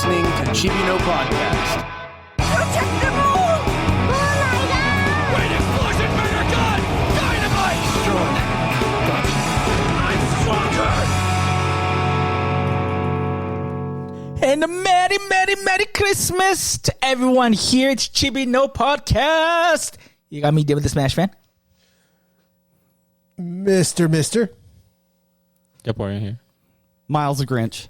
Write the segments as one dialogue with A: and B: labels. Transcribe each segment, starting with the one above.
A: listening to Chibi No Podcast.
B: Protect the moon! Oh my god!
C: Great explosion, murder gun! Dynamite!
A: Strong.
C: I'm stronger!
D: And a Merry Christmas to everyone here. It's Chibi No Podcast. You got me, David the Smash fan.
E: Mister.
F: Japorean here.
G: Miles the Grinch.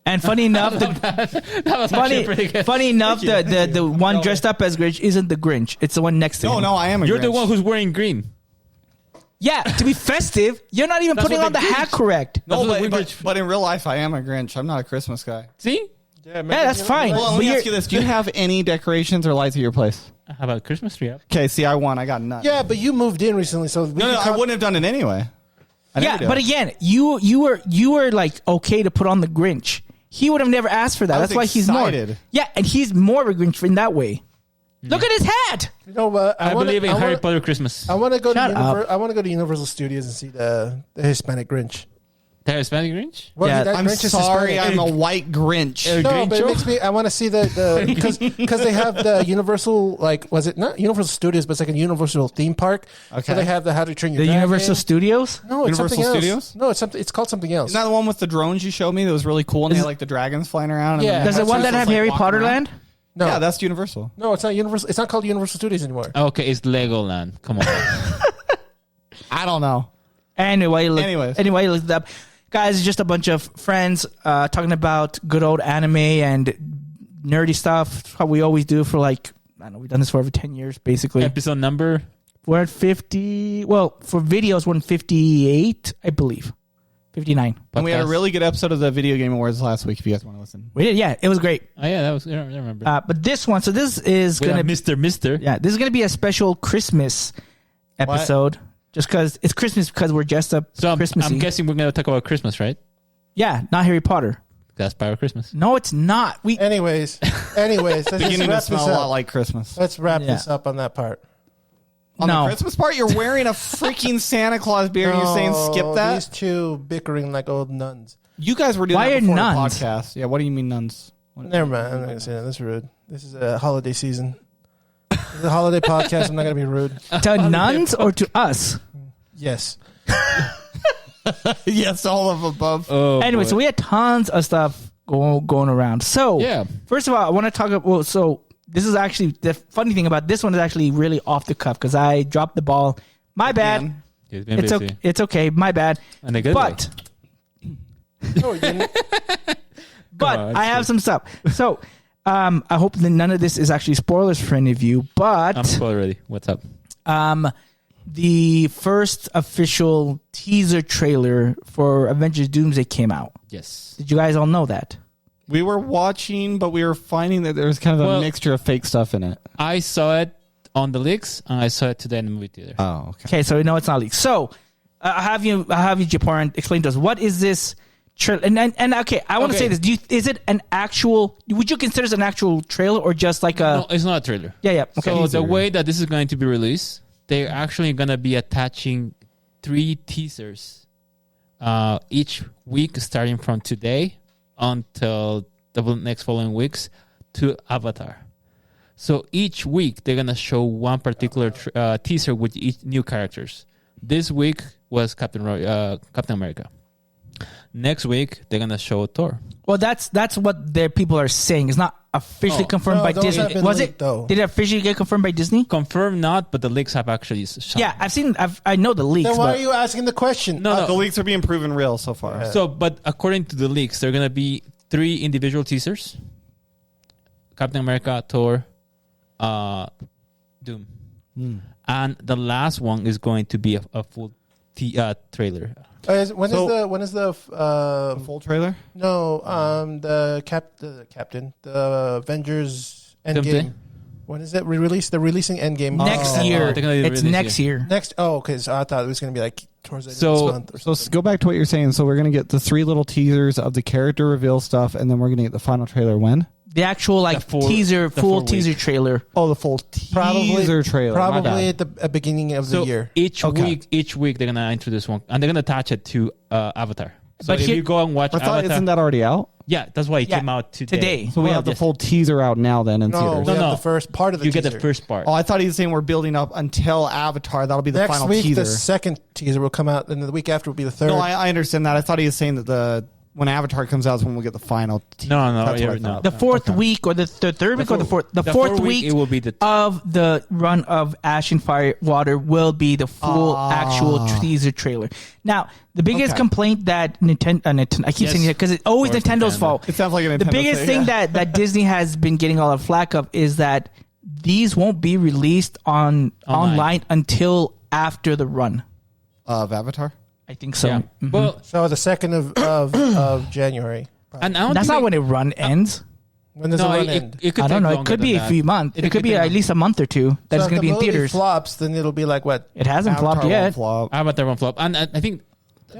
D: And funny enough,
F: That was actually pretty good.
D: the one dressed up as Grinch isn't the Grinch. It's the one next to him.
G: No, I am a
F: You're
G: Grinch.
F: the one who's wearing green.
D: Yeah, to be festive, you're not even
F: That's
D: putting
F: what
D: on the
F: the
D: hat
F: Grinch-
D: correct.
G: No,
F: That's what
G: but in real life, I am a Grinch. I'm not a Christmas guy.
F: See?
D: Yeah, that's fine.
G: Well, let
D: But
G: me
D: you're-
G: ask you this. Do you have any decorations or lights at your place?
F: How about Christmas tree up?
G: Okay, see, I won. I got none.
E: Yeah, but you moved in recently, so we
G: No,
E: can
G: I
E: count-
G: wouldn't have done it anyway. I
D: Yeah,
G: never do.
D: but again, you were like okay to put on the Grinch. He would have never asked for that.
G: I was
D: That's why he's more.
G: excited.
D: Yeah, and he's more of a Grinch in that way. Look at his hat.
E: You know what?
F: I believe in Harry Potter Christmas.
E: I want to go to
D: Shut up.
E: I want to go to Universal Studios and see the Hispanic Grinch.
F: The Hispanic Grinch?
E: Well,
D: Yeah,
E: that
G: I'm
E: Grinch is
G: sorry,
E: Hispanic.
G: I'm a white Grinch.
E: No, but it
F: Grincho?
E: makes me. I want to see the because they have the Universal, like, was it not Universal Studios, but it's like a Universal theme park. So
G: Okay.
E: they have the How to Train Your
D: The
E: Dragon.
D: Universal Studios.
E: No, it's
G: Universal
E: something else.
G: Studios?
E: No, it's something. It's called something else.
G: Isn't that the one with the drones you showed me that was really cool and they had like the dragons flying around? And
E: Yeah.
G: then
D: Does the one that have
G: like,
D: Harry
G: walking
D: Potter
G: around?
D: Land?
E: No,
G: Yeah, that's Universal.
E: no, it's not Universal. It's not called Universal Studios anymore.
F: Okay, it's Legoland. Come on.
G: I don't know.
D: Anyway, look it up. Guys, it's just a bunch of friends talking about good old anime and nerdy stuff. How we always do for like, I don't know, we've done this for over 10 years, basically.
F: Episode number?
D: We're at 50. Well, for videos, we're in 58, I believe. 59.
G: And we had a
F: Podcast.
G: really good episode of the Video Game Awards last week if you guys want to listen.
D: We did, yeah. It was great.
F: Oh, yeah, that was. I remember.
D: But this one, so this is
F: We
D: going
F: have
D: to
F: Mr.
D: Yeah, this is going to be a special Christmas episode. Just because it's Christmas because we're dressed up
F: So
D: Christmassy.
F: I'm guessing we're going to talk about Christmas, right?
D: Yeah, not Harry Potter.
F: That's Pirate Christmas.
D: No, it's not.
E: Anyways, let's just
G: Beginning to
E: wrap this
G: smell a lot
E: up.
G: like Christmas.
E: Let's wrap
D: Yeah.
E: this up on that part.
G: On
D: No.
G: the Christmas part, you're wearing a freaking Santa Claus beard and you're saying skip that?
E: These two bickering like old nuns.
G: You guys were doing
D: Why
G: that
D: are
G: before
D: nuns?
G: the podcast. Yeah, what do you mean nuns?
E: Never mind. I'm not gonna say that. That's rude. This is a holiday season. This is a holiday podcast. I'm not gonna be rude.
D: To nuns or to us?
E: Yes.
G: Yes, all of above.
F: Oh,
D: Anyway,
F: boy.
D: so we had tons of stuff going around. So,
F: Yeah.
D: first of all, I want to talk about, well, so this is actually, the funny thing about this one is actually really off the cuff because I dropped the ball. My bad.
G: Man.
F: It's been
D: It's
F: busy.
D: okay. It's okay. My bad.
F: And a good
D: But,
E: No, you didn't.
D: but
F: on,
D: I have some stuff. So, I hope that none of this is actually spoilers for any of you, but,
F: I'm spoiled already. What's up?
D: the first official teaser trailer for Avengers Doomsday came out.
F: Yes.
D: Did you guys all know that?
G: We were watching, but we were finding that there was kind of a
F: Well-
G: mixture of fake stuff in it.
F: I saw it on the leaks, and I saw it today in the movie theater.
G: Oh, okay.
D: Okay, so we know it's not leaked. So, I have you, Japorean, explain to us what is this trailer? And okay, I want to
F: Okay.
D: say this. Is it an actual? Would you consider this an actual trailer or just like a?
F: No, it's not a trailer.
D: Yeah. Okay.
F: So the way that this is going to be released, they're actually going to be attaching 3 teasers each week, starting from today until the next following weeks to Avatar. So each week they're going to show one particular teaser with each new characters. This week was Captain America. Next week they're going to show Thor.
D: Well, that's what their people are saying. It's not officially confirmed
E: No,
D: by
E: those
D: Disney.
E: have been
D: Was
E: leaked,
D: it?
E: though.
D: Did it officially get confirmed by Disney?
F: Confirmed not, but the leaks have actually shot.
D: Yeah, I've seen. I know the leaks.
E: Then why
D: but
E: are you asking the question?
F: No,
G: The leaks are being proven real so far.
F: So, but according to the leaks, there are going to be 3 individual teasers: Captain America, Thor, Doom, and the last one is going to be a full trailer.
E: When is the
G: Full trailer?
E: no the captain the Avengers
F: Doomsday?
E: Endgame? When is it released? They're releasing Endgame
D: next
F: Oh,
D: year.
F: they're gonna
D: It's
F: release
D: next year.
E: Next, because I thought it was going to be like towards the end
F: So-
E: of this month. Or
G: So
E: something.
G: go back to what you're saying. So we're going to get the 3 little teasers of the character reveal stuff, and then we're going to get the final trailer when?
D: The actual like
F: The full-
D: teaser,
F: the
D: full
F: full
D: teaser
F: week.
D: trailer.
G: Oh, the full teaser trailer. My bad.
E: Probably at the beginning of
F: So
E: the year.
F: each
G: Okay.
F: week they're going to introduce one, and they're going to attach it to Avatar. So
D: But
F: if
D: here-
F: you go and watch
G: I thought,
F: Avatar,
G: isn't that already out?
F: Yeah, that's why it came out today.
G: So we have the full teaser out now then in
E: No,
G: theaters.
E: we have
F: No.
E: the first part of the
F: You
E: teaser.
F: get the first part.
G: Oh, I thought he was saying we're building up until Avatar. That'll be the
E: Next
G: final
E: week,
G: teaser.
E: the second teaser will come out, and the week after will be the third.
G: No, I understand that. I thought he was saying that when Avatar comes out is when we'll get the final teaser.
F: No,
G: That's what I
F: no.
G: thought.
D: The fourth week or the third week or the fourth? The fourth week
F: it will be the
D: of the run of Ash and Fire Water will be the full actual teaser trailer. Now, the biggest complaint that Nintendo, I keep saying it because it's always
F: Of course,
D: Nintendo's
F: Nintendo.
D: fault.
G: It sounds like a Nintendo
D: The biggest thing that Disney has been getting all the flack of is that these won't be released online until after the run.
G: Of Avatar?
D: I think so.
F: Yeah.
D: Mhm.
F: Well,
E: So the 2nd of January.
F: and I don't
D: That's
F: think
D: not when it run ends.
E: When does the run end?
F: It could
D: I don't
F: take
D: know. It
F: longer
D: could be
F: than
D: a
F: that.
D: few months. It could be
F: take
D: at least a month or two that
E: So
D: it's going to
E: if
D: be
E: the
D: in
E: movie
D: theaters.
E: flops, then it'll be like what?
D: It hasn't
G: Avatar
D: flopped
G: won't
D: yet.
G: flop.
F: Avatar won't flop, and I think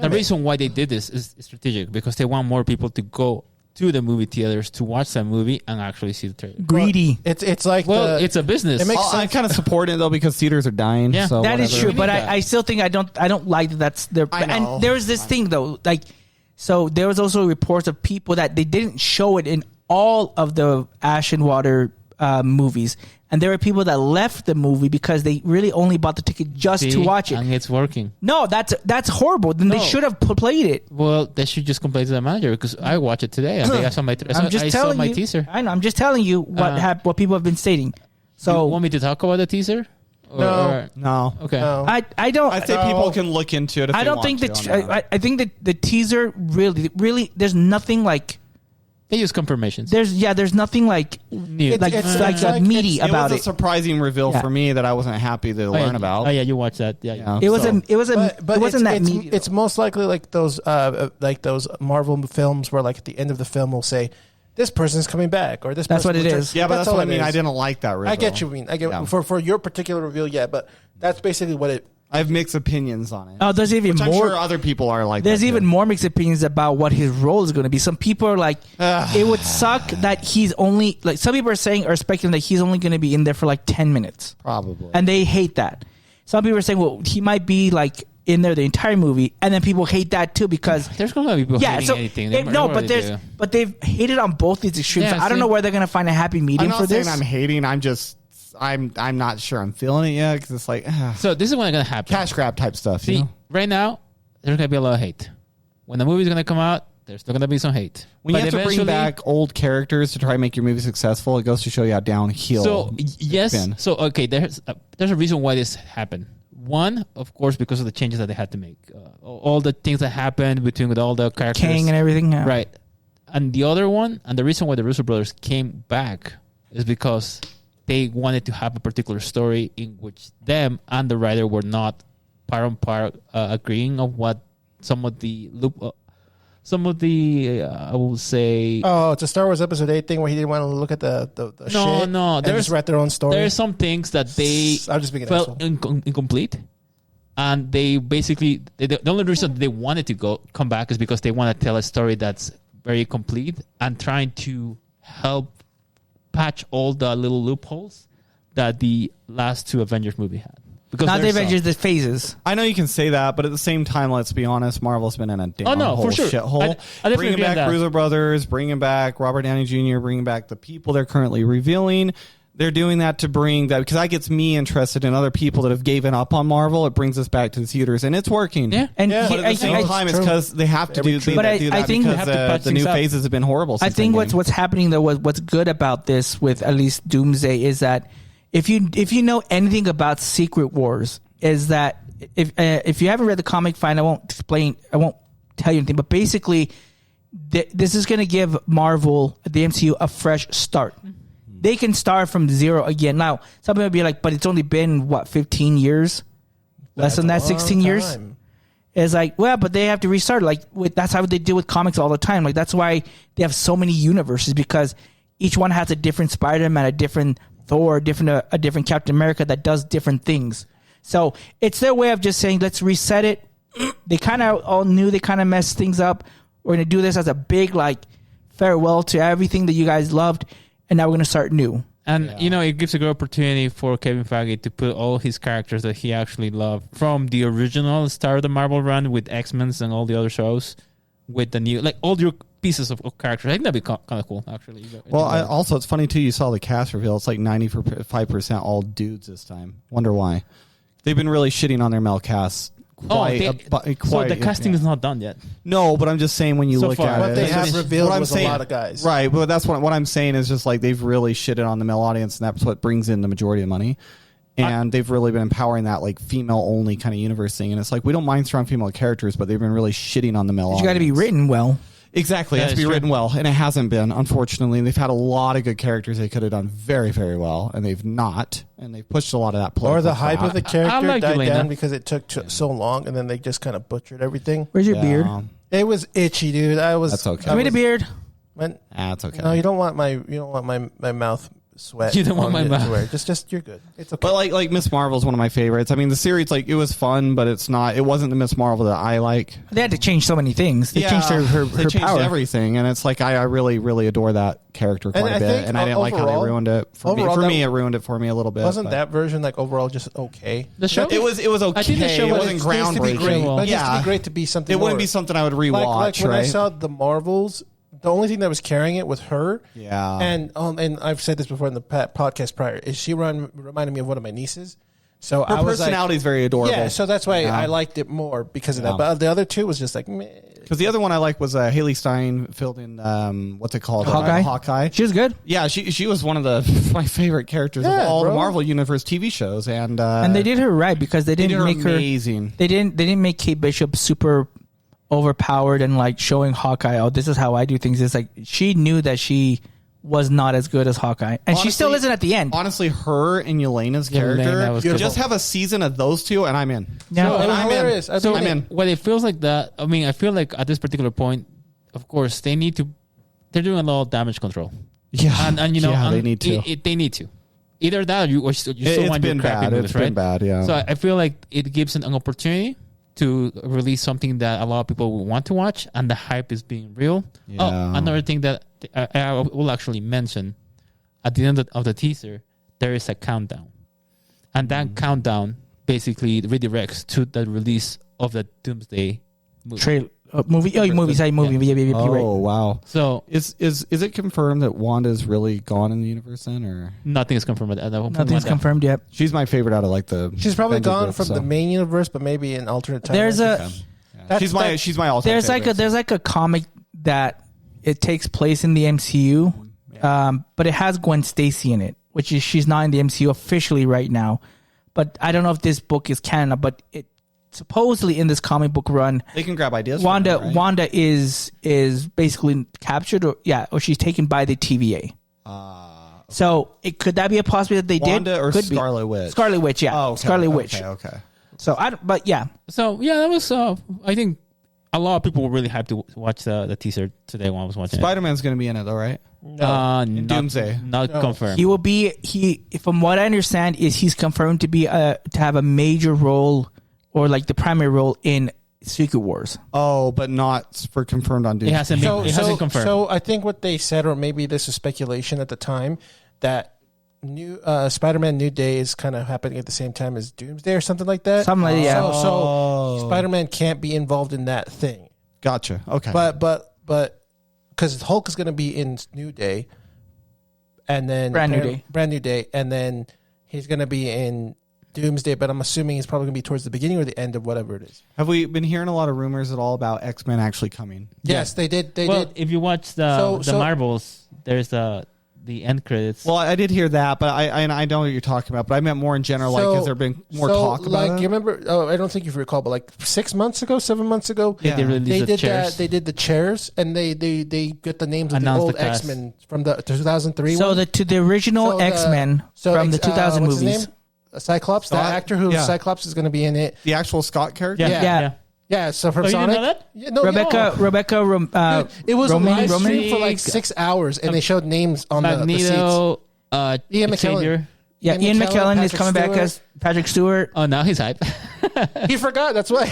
F: the reason why they did this is strategic because they want more people to go to the movie theaters to watch that movie and actually see the trailer.
D: Greedy.
E: It's like
F: Well, it's a business.
E: It makes
G: I
E: sense.
G: kind of support it though because theaters are dying.
F: Yeah.
G: So
D: That is
G: whatever.
D: true, but
F: need that.
D: I still think I don't like that. That's their.
G: I know.
D: And there's this thing though, like, so there was also reports of people that they didn't show it in all of the Ash and Water movies, and there were people that left the movie because they really only bought the ticket just to
F: See?
D: watch it.
F: and it's working.
D: No, that's horrible. Then they
F: No.
D: should have played it.
F: Well, they should just complain to the manager because I watched it today and I saw my
D: I'm just
F: I saw
D: telling
F: my
D: you.
F: teaser.
D: I know. I'm just telling you what people have been stating.
F: You
D: So
F: want me to talk about the teaser?
E: No.
G: No.
F: Okay.
E: No.
D: I don't.
G: I think people can look into it if
D: I
G: they
D: don't
G: want
D: think
G: to
D: that.
G: on that.
D: I think that the teaser really. There's nothing like.
F: They use confirmations.
D: There's nothing like
F: New.
D: like
E: It's
D: like
E: like-
D: meaty
G: It
D: about
G: was a
D: it.
G: surprising reveal
D: Yeah.
G: for me that I wasn't happy to learn
F: yeah.
G: about.
F: Oh yeah, you watched that. Yeah.
D: It was
G: so-
E: But
D: it wasn't that
E: it's,
D: meaty.
E: It's most likely like those Marvel films where like at the end of the film will say this person's coming back or this.
D: That's
E: person
D: what it
E: will
D: is.
E: turn-
G: Yeah, but that's
E: all
G: what I
E: it
G: mean.
E: is.
G: I didn't like that reveal.
E: I get you. I get
G: Yeah.
E: for your particular reveal. Yeah, but that's basically what it.
G: I have mixed opinions on it.
D: Oh, there's even
G: which I'm
D: more.
G: sure other people are like.
D: There's
G: that
D: even
G: too.
D: more mixed opinions about what his role is going to be. Some people are like, it would suck that he's only like. Some people are saying or speculating that he's only going to be in there for like 10 minutes,
G: Probably.
D: and they hate that. Some people are saying, well, he might be like in there the entire movie, and then people hate that too because
F: There's gonna be people hating anything. They
D: no,
F: already
D: but
F: do.
D: but they've hated on both these extremes.
F: Yeah,
D: So I don't
F: see?
D: know where they're going to find a happy medium
G: I'm
D: for
G: not saying
D: this.
G: I'm hating. I'm not sure I'm feeling it yet because it's like
F: So this is what's gonna happen.
G: cash grab type stuff.
F: See,
G: you know?
F: right now there's gonna be a lot of hate. When the movie's gonna come out, there's still gonna be some hate.
G: When you
F: But
G: have to bring
F: eventually-
G: back old characters to try and make your movie successful, it goes to show you how downhill.
F: So
G: it's
F: yes,
G: been.
F: so okay, there's a reason why this happened. One, of course, because of the changes that they had to make, all the things that happened between all the characters,
D: King and everything, yeah.
F: right? And the other one, and the reason why the Russo brothers came back is because they wanted to have a particular story in which them and the writer were not part on part agreeing on what some of the I will say.
E: Oh, it's a Star Wars Episode 8 thing where he didn't want to look at the
F: No,
E: shit.
F: no,
E: and
F: there's-
E: just write their own story.
F: There are some things that they
E: I'm just being an
F: felt
E: asshole.
F: incomplete, and they basically the only reason they wanted to come back is because they want to tell a story that's very complete and trying to help patch all the little loopholes that the last two Avengers movie had. Because
D: Not the
F: there's
D: Avengers, the phases.
G: I know you can say that, but at the same time, let's be honest, Marvel's been in a damn
F: no,
G: whole
F: for sure.
G: shithole.
F: I definitely
G: Bringing
F: agree on
G: back
F: that.
G: Russo Brothers, bringing back Robert Downey Jr., bringing back the people they're currently revealing. They're doing that to bring that because that gets me interested in other people that have given up on Marvel. It brings us back to the theaters, and it's working.
F: Yeah.
D: And
E: Yeah,
G: But at the same time, it's
E: true.
G: because they have to do.
E: Every
G: They
E: tree.
G: do
D: But I
G: that
D: think-
G: because
F: They have to patch
G: the new
F: things up.
G: phases have been horrible.
D: I
G: Since
D: think
G: Endgame.
D: what's happening though, what's good about this with at least Doomsday is that if you know anything about Secret Wars, is that if you haven't read the comic, fine, I won't tell you anything. But basically, this is going to give Marvel, the MCU, a fresh start. They can start from zero again. Now, some people will be like, but it's only been, 15 years? Less than that,
E: That's a long
D: 16 years?
E: time.
D: It's like, well, but they have to restart. Like, that's how they do with comics all the time. Like, that's why they have so many universes, because each one has a different Spider-Man, a different Thor, a different Captain America that does different things. So it's their way of just saying, let's reset it. They kind of all knew they kind of messed things up. We're going to do this as a big, farewell to everything that you guys loved, and now we're going to start new.
F: And, it gives a good opportunity for Kevin Feige to put all his characters that he actually loved from the original start of the Marvel run with X-Men and all the other shows with the new... all your pieces of characters. I think that'd be kind of cool, actually.
G: Well, also it's funny too. You saw the cast reveal. It's like 95% all dudes this time. Wonder why? They've been really shitting on their male cast.
F: so the casting is not done yet.
G: No, but I'm just saying when you
F: So
G: look
F: far.
G: at
E: What
G: it,
E: they
G: it's
E: have
G: just-
E: revealed
G: what I'm
E: was
G: saying-
E: a lot of guys.
G: Right, but that's what I'm saying is just like they've really shitted on the male audience, and that's what brings in the majority of money. And they've really been empowering that like female only kind of universe thing. And it's like we don't mind strong female characters, but they've been really shitting on the male.
D: You got to be
G: audience.
D: written well.
G: Exactly, it has to be written well, and it hasn't been, unfortunately. They've had a lot of good characters they could have done very, very well, and they've not, and they've pushed a lot of that.
E: Or the hype of the character
F: like
E: died
F: Yelena.
E: down because it took so long, and then they just kind of butchered everything.
D: Where's your beard?
E: It was itchy, dude.
G: That's okay.
D: Give me the beard.
G: That's okay.
E: No, you don't want my mouth sweat.
F: You don't want
E: on
F: my
E: it to
F: mouth.
E: wear. Just you're good. It's okay.
G: But like Miss Marvel's one of my favorites. I mean, the series like it was fun, but it's not. It wasn't the Miss Marvel that I like.
D: They had to change so many things. They changed her
G: They changed
D: power.
G: everything, and it's like I really, really adore that character quite
E: And
G: a
E: I
G: bit,
E: think
G: and I didn't like how they
E: overall-
G: ruined it. For
E: overall,
G: me, it ruined it for me a little bit.
E: Wasn't
G: but-
E: that version like overall just okay?
F: The show?
G: It was okay.
F: I think the show
G: it
F: was-
G: wasn't
E: It needs to be
G: groundbreaking.
E: great, but it needs to
G: Yeah,
E: be great to be something.
G: it wouldn't
E: more.
G: be something I would rewatch.
E: Like when I
G: right?
E: saw the Marvels, the only thing that was carrying it was her.
G: Yeah.
E: And I've said this before in the podcast prior, is she reminded me of one of my nieces. So
G: Her
E: I was
G: personality is very adorable.
E: yeah, so that's why
G: Yeah.
E: I liked it more because of
G: Yeah.
E: that. But the other two was just like, meh.
G: Because the other one I like was Haley Stein filled in what's it called?
D: Hawkeye?
G: Hawkeye.
D: She was good.
G: Yeah, she was one of my favorite characters of
E: Yeah,
G: all
E: bro.
G: the Marvel Universe TV shows, and
D: And they did her right because they
G: did
D: didn't
G: her
D: make her
G: amazing.
D: They didn't make Kate Bishop super overpowered and like showing Hawkeye, oh, this is how I do things. It's like she knew that she was not as good as Hawkeye, and she still
G: Honestly-
D: isn't at the end.
G: Honestly, her and Yelena's
F: Yelena
G: character,
F: was
G: just
F: good.
G: have a season of those two, and I'm in.
D: Yeah.
E: No, it was
G: I'm in.
E: hilarious. I
F: So
E: think
G: I'm in.
F: when it feels like that, I mean, I feel like at this particular point, of course, they're doing a lot of damage control.
G: Yeah,
F: And you know,
G: yeah,
F: and
G: they need to.
F: they need to. Either that or you still
G: It's
F: want your
G: been
F: crappy
G: bad.
F: movies,
G: It's
F: right?
G: been bad. Yeah.
F: So I feel like it gives an opportunity to release something that a lot of people will want to watch, and the hype is being real.
G: Yeah.
F: Oh, another thing that I will actually mention at the end of the teaser, there is a countdown, and that countdown basically redirects to the release of the Doomsday movie.
D: Movie. Oh, movie. Sorry, movie. Yeah, you're
G: oh
D: right.
G: wow.
F: So
G: Is it confirmed that Wanda's really gone in the universe then, or
F: nothing is confirmed at that point.
D: Nothing's confirmed yet.
G: she's my favorite out of like the?
E: she's probably
G: Avengers
E: gone
G: group,
E: from
G: so.
E: the main universe, but maybe an alternate time.
D: There's a
E: That's-
G: She's my all-time
D: there's
G: favorite.
D: like a comic that it takes place in the MCU, but it has Gwen Stacy in it, which is she's not in the MCU officially right now. But I don't know if this book is canon, but it supposedly in this comic book run,
G: They can grab ideas. from her, right?
D: Wanda is basically captured or she's taken by the TVA. So could that be a possibility that they
G: Wanda
D: did?
G: or
D: Could be.
G: Scarlet Witch?
D: Scarlet Witch, yeah.
G: Oh, okay,
D: Scarlet Witch.
G: Okay.
D: So but yeah,
F: So yeah, that was. I think a lot of people were really hyped to watch the teaser today when I was watching
G: Spider-Man's going to be in it though, right?
F: it.
G: In
F: Not,
G: Doomsday.
F: not confirmed.
D: he will be. From what I understand, is he's confirmed to be to have a major role or like the primary role in Secret Wars.
G: Oh, but not for confirmed on
F: It
G: Doomsday.
F: hasn't been. It hasn't confirmed.
E: So I think what they said, or maybe this is speculation at the time, that new Spider-Man New Day is kind of happening at the same time as Doomsday or something like that.
D: Something like that, yeah.
E: So Spider-Man can't be involved in that thing.
G: Gotcha. Okay.
E: But because Hulk is going to be in New Day, and then
D: Brand New Day,
E: and then he's going to be in Doomsday. But I'm assuming he's probably going to be towards the beginning or the end of whatever it is.
G: have we been hearing a lot of rumors at all about X-Men actually coming?
E: Yes, they did. They
F: well,
E: did.
F: if you watch the
E: So-
F: Marvels, there's the end credits.
G: Well, I did hear that, but I know what you're talking about. But I meant more in general. Like, has there been more talk about
E: like,
G: it?
E: you remember? Oh, I don't think you recall, but like 7 months ago,
F: Yeah, they released
E: they
F: the
E: did
F: chairs.
E: that. They did the chairs, and they get the names of the
F: Announced
E: old
F: the cast.
E: X-Men from the 2003
D: So
E: one.
D: the original
E: So
D: X-Men from the 2000
E: what's his
D: movies.
E: name? Cyclops, the
G: Scott?
E: actor who
G: Yeah.
E: Cyclops is going to be in it.
G: The actual Scott character?
F: yeah,
E: yeah.
F: yeah.
E: Yeah, so from
F: Oh, you didn't
E: Sonic.
F: know that?
E: Yeah, no,
D: Rebecca.
E: Dude, it was a live
D: Roman?
E: stream for like 6 hours, and they showed names on the seats.
F: Magneto,
E: Ian McKellen.
F: Xavier.
D: Yeah, Ian McKellen is
E: Patrick
D: coming back
E: Stewart.
D: as Patrick Stewart.
F: Oh, now he's hype.
E: He forgot. That's why.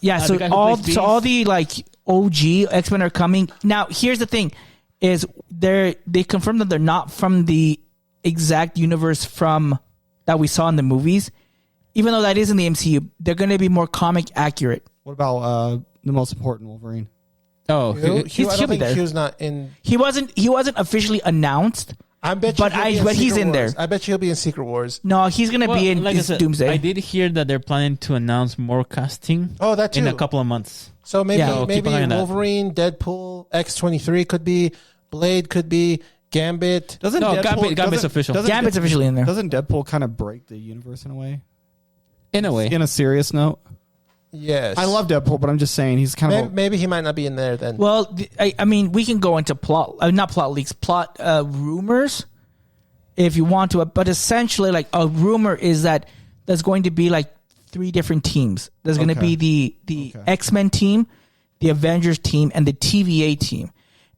D: Yeah,
F: the guy who
D: all
F: plays
D: all
F: Beast.
D: the like OG X-Men are coming. Now, here's the thing: is they confirmed that they're not from the exact universe from that we saw in the movies. Even though that is in the MCU, they're going to be more comic accurate.
G: What about the most important Wolverine?
F: Oh,
E: Hugh,
D: He'll
E: I
D: be
E: don't think
D: there.
E: Hugh's not in.
D: He wasn't officially announced.
E: I bet you.
D: But
E: he'll be in
D: but he's
E: Secret
D: in
E: Wars.
D: there.
E: I bet you he'll be in Secret Wars.
D: No, he's gonna be in
F: like I said,
D: Doomsday.
F: I did hear that they're planning to announce more casting.
E: Oh, that too.
F: In a couple of months.
E: So maybe
D: Yeah.
F: So keep an eye on that.
E: Wolverine, Deadpool, X-23 could be, Blade could be, Gambit.
G: Doesn't
F: No,
G: Deadpool,
F: Gambit's official.
D: Gambit's officially in there.
G: Doesn't Deadpool kind of break the universe in a way?
F: In a way.
G: In a serious note,
E: Yes,
G: I love Deadpool, but I'm just saying he's kind
E: Maybe,
G: of.
E: maybe he might not be in there then.
D: Well, I mean, we can go into not plot leaks, plot rumors, if you want to. But essentially, like a rumor is that there's going to be like 3 different teams. There's going to
G: Okay.
D: be the X-Men team, the Avengers team, and the TVA team.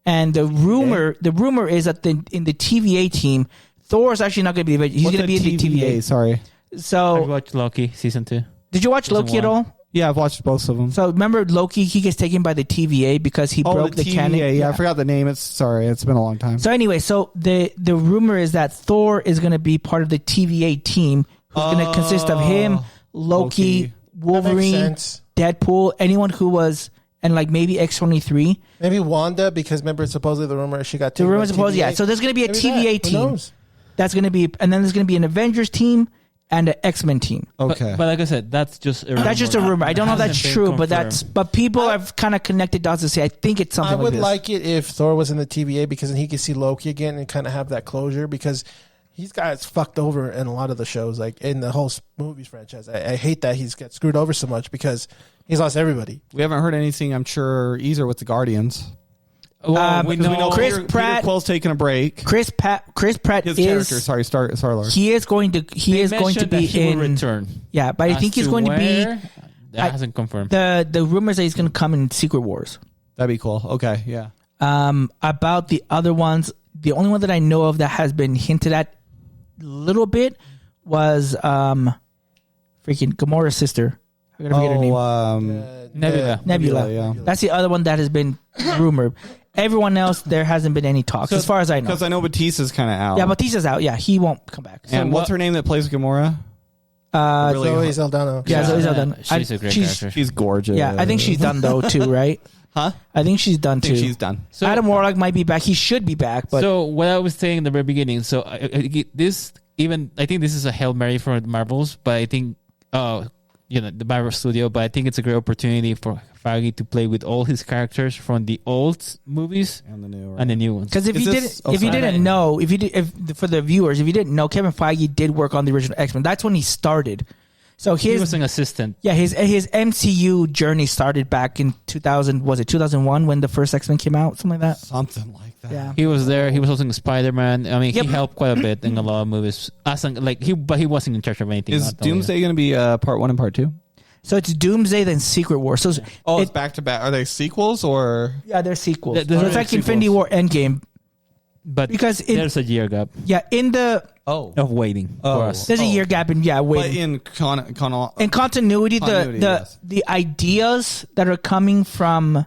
D: And the rumor is that in the TVA team, Thor's actually not going to be. He's
G: What's
D: going to be in the TVA.
G: Sorry.
F: I
D: So,
F: watched Loki season 2.
D: did you watch Loki at
F: one.
D: all?
G: Yeah, I've watched both of them.
D: So remember Loki? He gets taken by the TVA because he broke the
G: TVA,
D: canon.
G: Yeah, I forgot the name. It's been a long time.
D: So anyway, so the rumor is that Thor is going to be part of the TVA team, who's going to consist of him, Loki,
E: That
D: Wolverine,
E: makes sense.
D: Deadpool, anyone who was, and like maybe X-23.
E: Maybe Wanda, because remember supposedly the rumor she got.
D: The
E: taken
D: rumor
E: by
D: supposed,
E: TVA.
D: yeah. So there's going to be a
E: Maybe
D: TVA
E: that. Who
D: team.
E: knows?
D: That's going to be, and then there's going to be an Avengers team and an X-Men team.
G: Okay.
F: But like I said, that's just a rumor.
D: That's just a rumor. I don't know if that's
F: Hasn't been
D: true, but
F: confirmed.
D: but people have kind of connected dots to say I think it's something
E: I would
D: like this.
E: like it if Thor was in the TVA because then he could see Loki again and kind of have that closure because he's got fucked over in a lot of the shows, like in the whole movies franchise. I hate that he's got screwed over so much because he's lost everybody.
G: We haven't heard anything, I'm sure, either with the Guardians.
F: Well, we
G: Because we know
D: Chris
G: Peter
D: Pratt-
G: Quill's taking a break.
D: Chris Pratt
G: His
D: is
G: character, sorry, Star-Lord.
D: he is going to
F: They mentioned that
D: be
F: he
D: in
F: will return.
D: Yeah, but I
F: As
D: think he's
F: to
D: going to be
F: where, that hasn't confirmed.
D: the rumors that he's going to come in Secret Wars.
G: That'd be cool. Okay, yeah.
D: About the other ones, the only one that I know of that has been hinted at a little bit was freaking Gamora's sister. I gotta forget her name.
F: Nebula.
D: Nebula.
G: yeah.
D: That's the other one that has been rumored. Everyone else, there hasn't been any talks, as far as I know.
G: Because I know Batista's kind of out.
D: Yeah, Batista's out. Yeah, he won't come back.
G: And what's her name that plays Gamora?
D: Really,
E: Zoe Saldana.
D: yeah, Zoe Saldana.
F: She's a great character.
G: She's gorgeous.
D: Yeah, I think she's done though too, right?
G: Huh?
D: I think she's done
G: I think
D: too.
G: she's done.
F: So-
D: Adam Warlock might be back. He should be back, but
F: So what I was saying in the very beginning. So I think this is a Hail Mary for Marvels, but I think the Marvel studio. But I think it's a great opportunity for Feige to play with all his characters from the old movies
G: And the new.
F: and the new ones.
D: because if
G: Is
D: you
G: this-
D: didn't, if you
G: sorry.
D: didn't know, if for the viewers, if you didn't know, Kevin Feige did work on the original X-Men. That's when he started. So
F: He
D: his
F: was an assistant.
D: his MCU journey started back in 2000. Was it 2001 when the first X-Men came out? Something like that.
G: Something like that.
D: Yeah.
F: He was there. He was also in Spider-Man. I mean,
D: Yep.
F: he helped quite a bit in a lot of movies. But he wasn't in charge of anything.
G: Is
F: not only-
G: Doomsday going to be part 1 and part 2?
D: So it's Doomsday then Secret War. So
G: Oh,
D: it-
G: it's back to back. Are they sequels or?
D: yeah, they're sequels.
F: They're
D: So it's like
F: sequels.
D: Infinity War Endgame.
F: But
D: Because
F: there's a year gap
D: in the
G: Oh,
F: of waiting for us.
D: there's a year gap in
G: but
D: waiting.
G: in
D: In continuity,
G: Continuity, yes.
D: the ideas that are coming from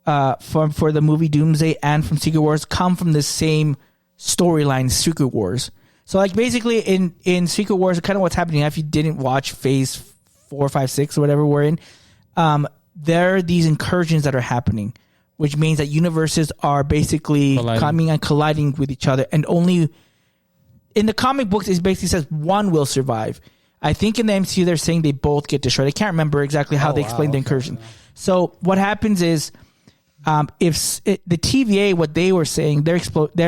D: for the movie Doomsday and from Secret Wars come from the same storyline, Secret Wars. So like basically in Secret Wars, kind of what's happening if you didn't watch Phase 4, 5, 6 or whatever we're in, there are these incursions that are happening, which means that universes are basically
F: Colliding.
D: coming and colliding with each other, and only in the comic books it basically says one will survive. I think in the MCU they're saying they both get destroyed. I can't remember exactly how they explain the incursion. So what happens is, the TVA, what they were saying, their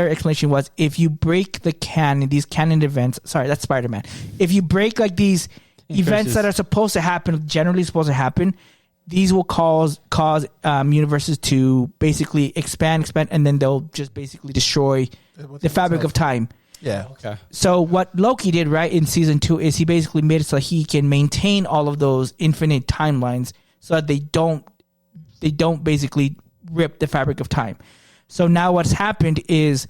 D: explanation was, if you break the canon, these canon events. Sorry, that's Spider-Man. If you break like these events that are supposed to happen, generally supposed to happen, these will cause universes to basically expand, and then they'll just basically destroy the fabric of time.
E: Yeah.
G: Okay.
D: So what Loki did right in season 2 is he basically made it so he can maintain all of those infinite timelines so that they don't basically rip the fabric of time. So now what's happened is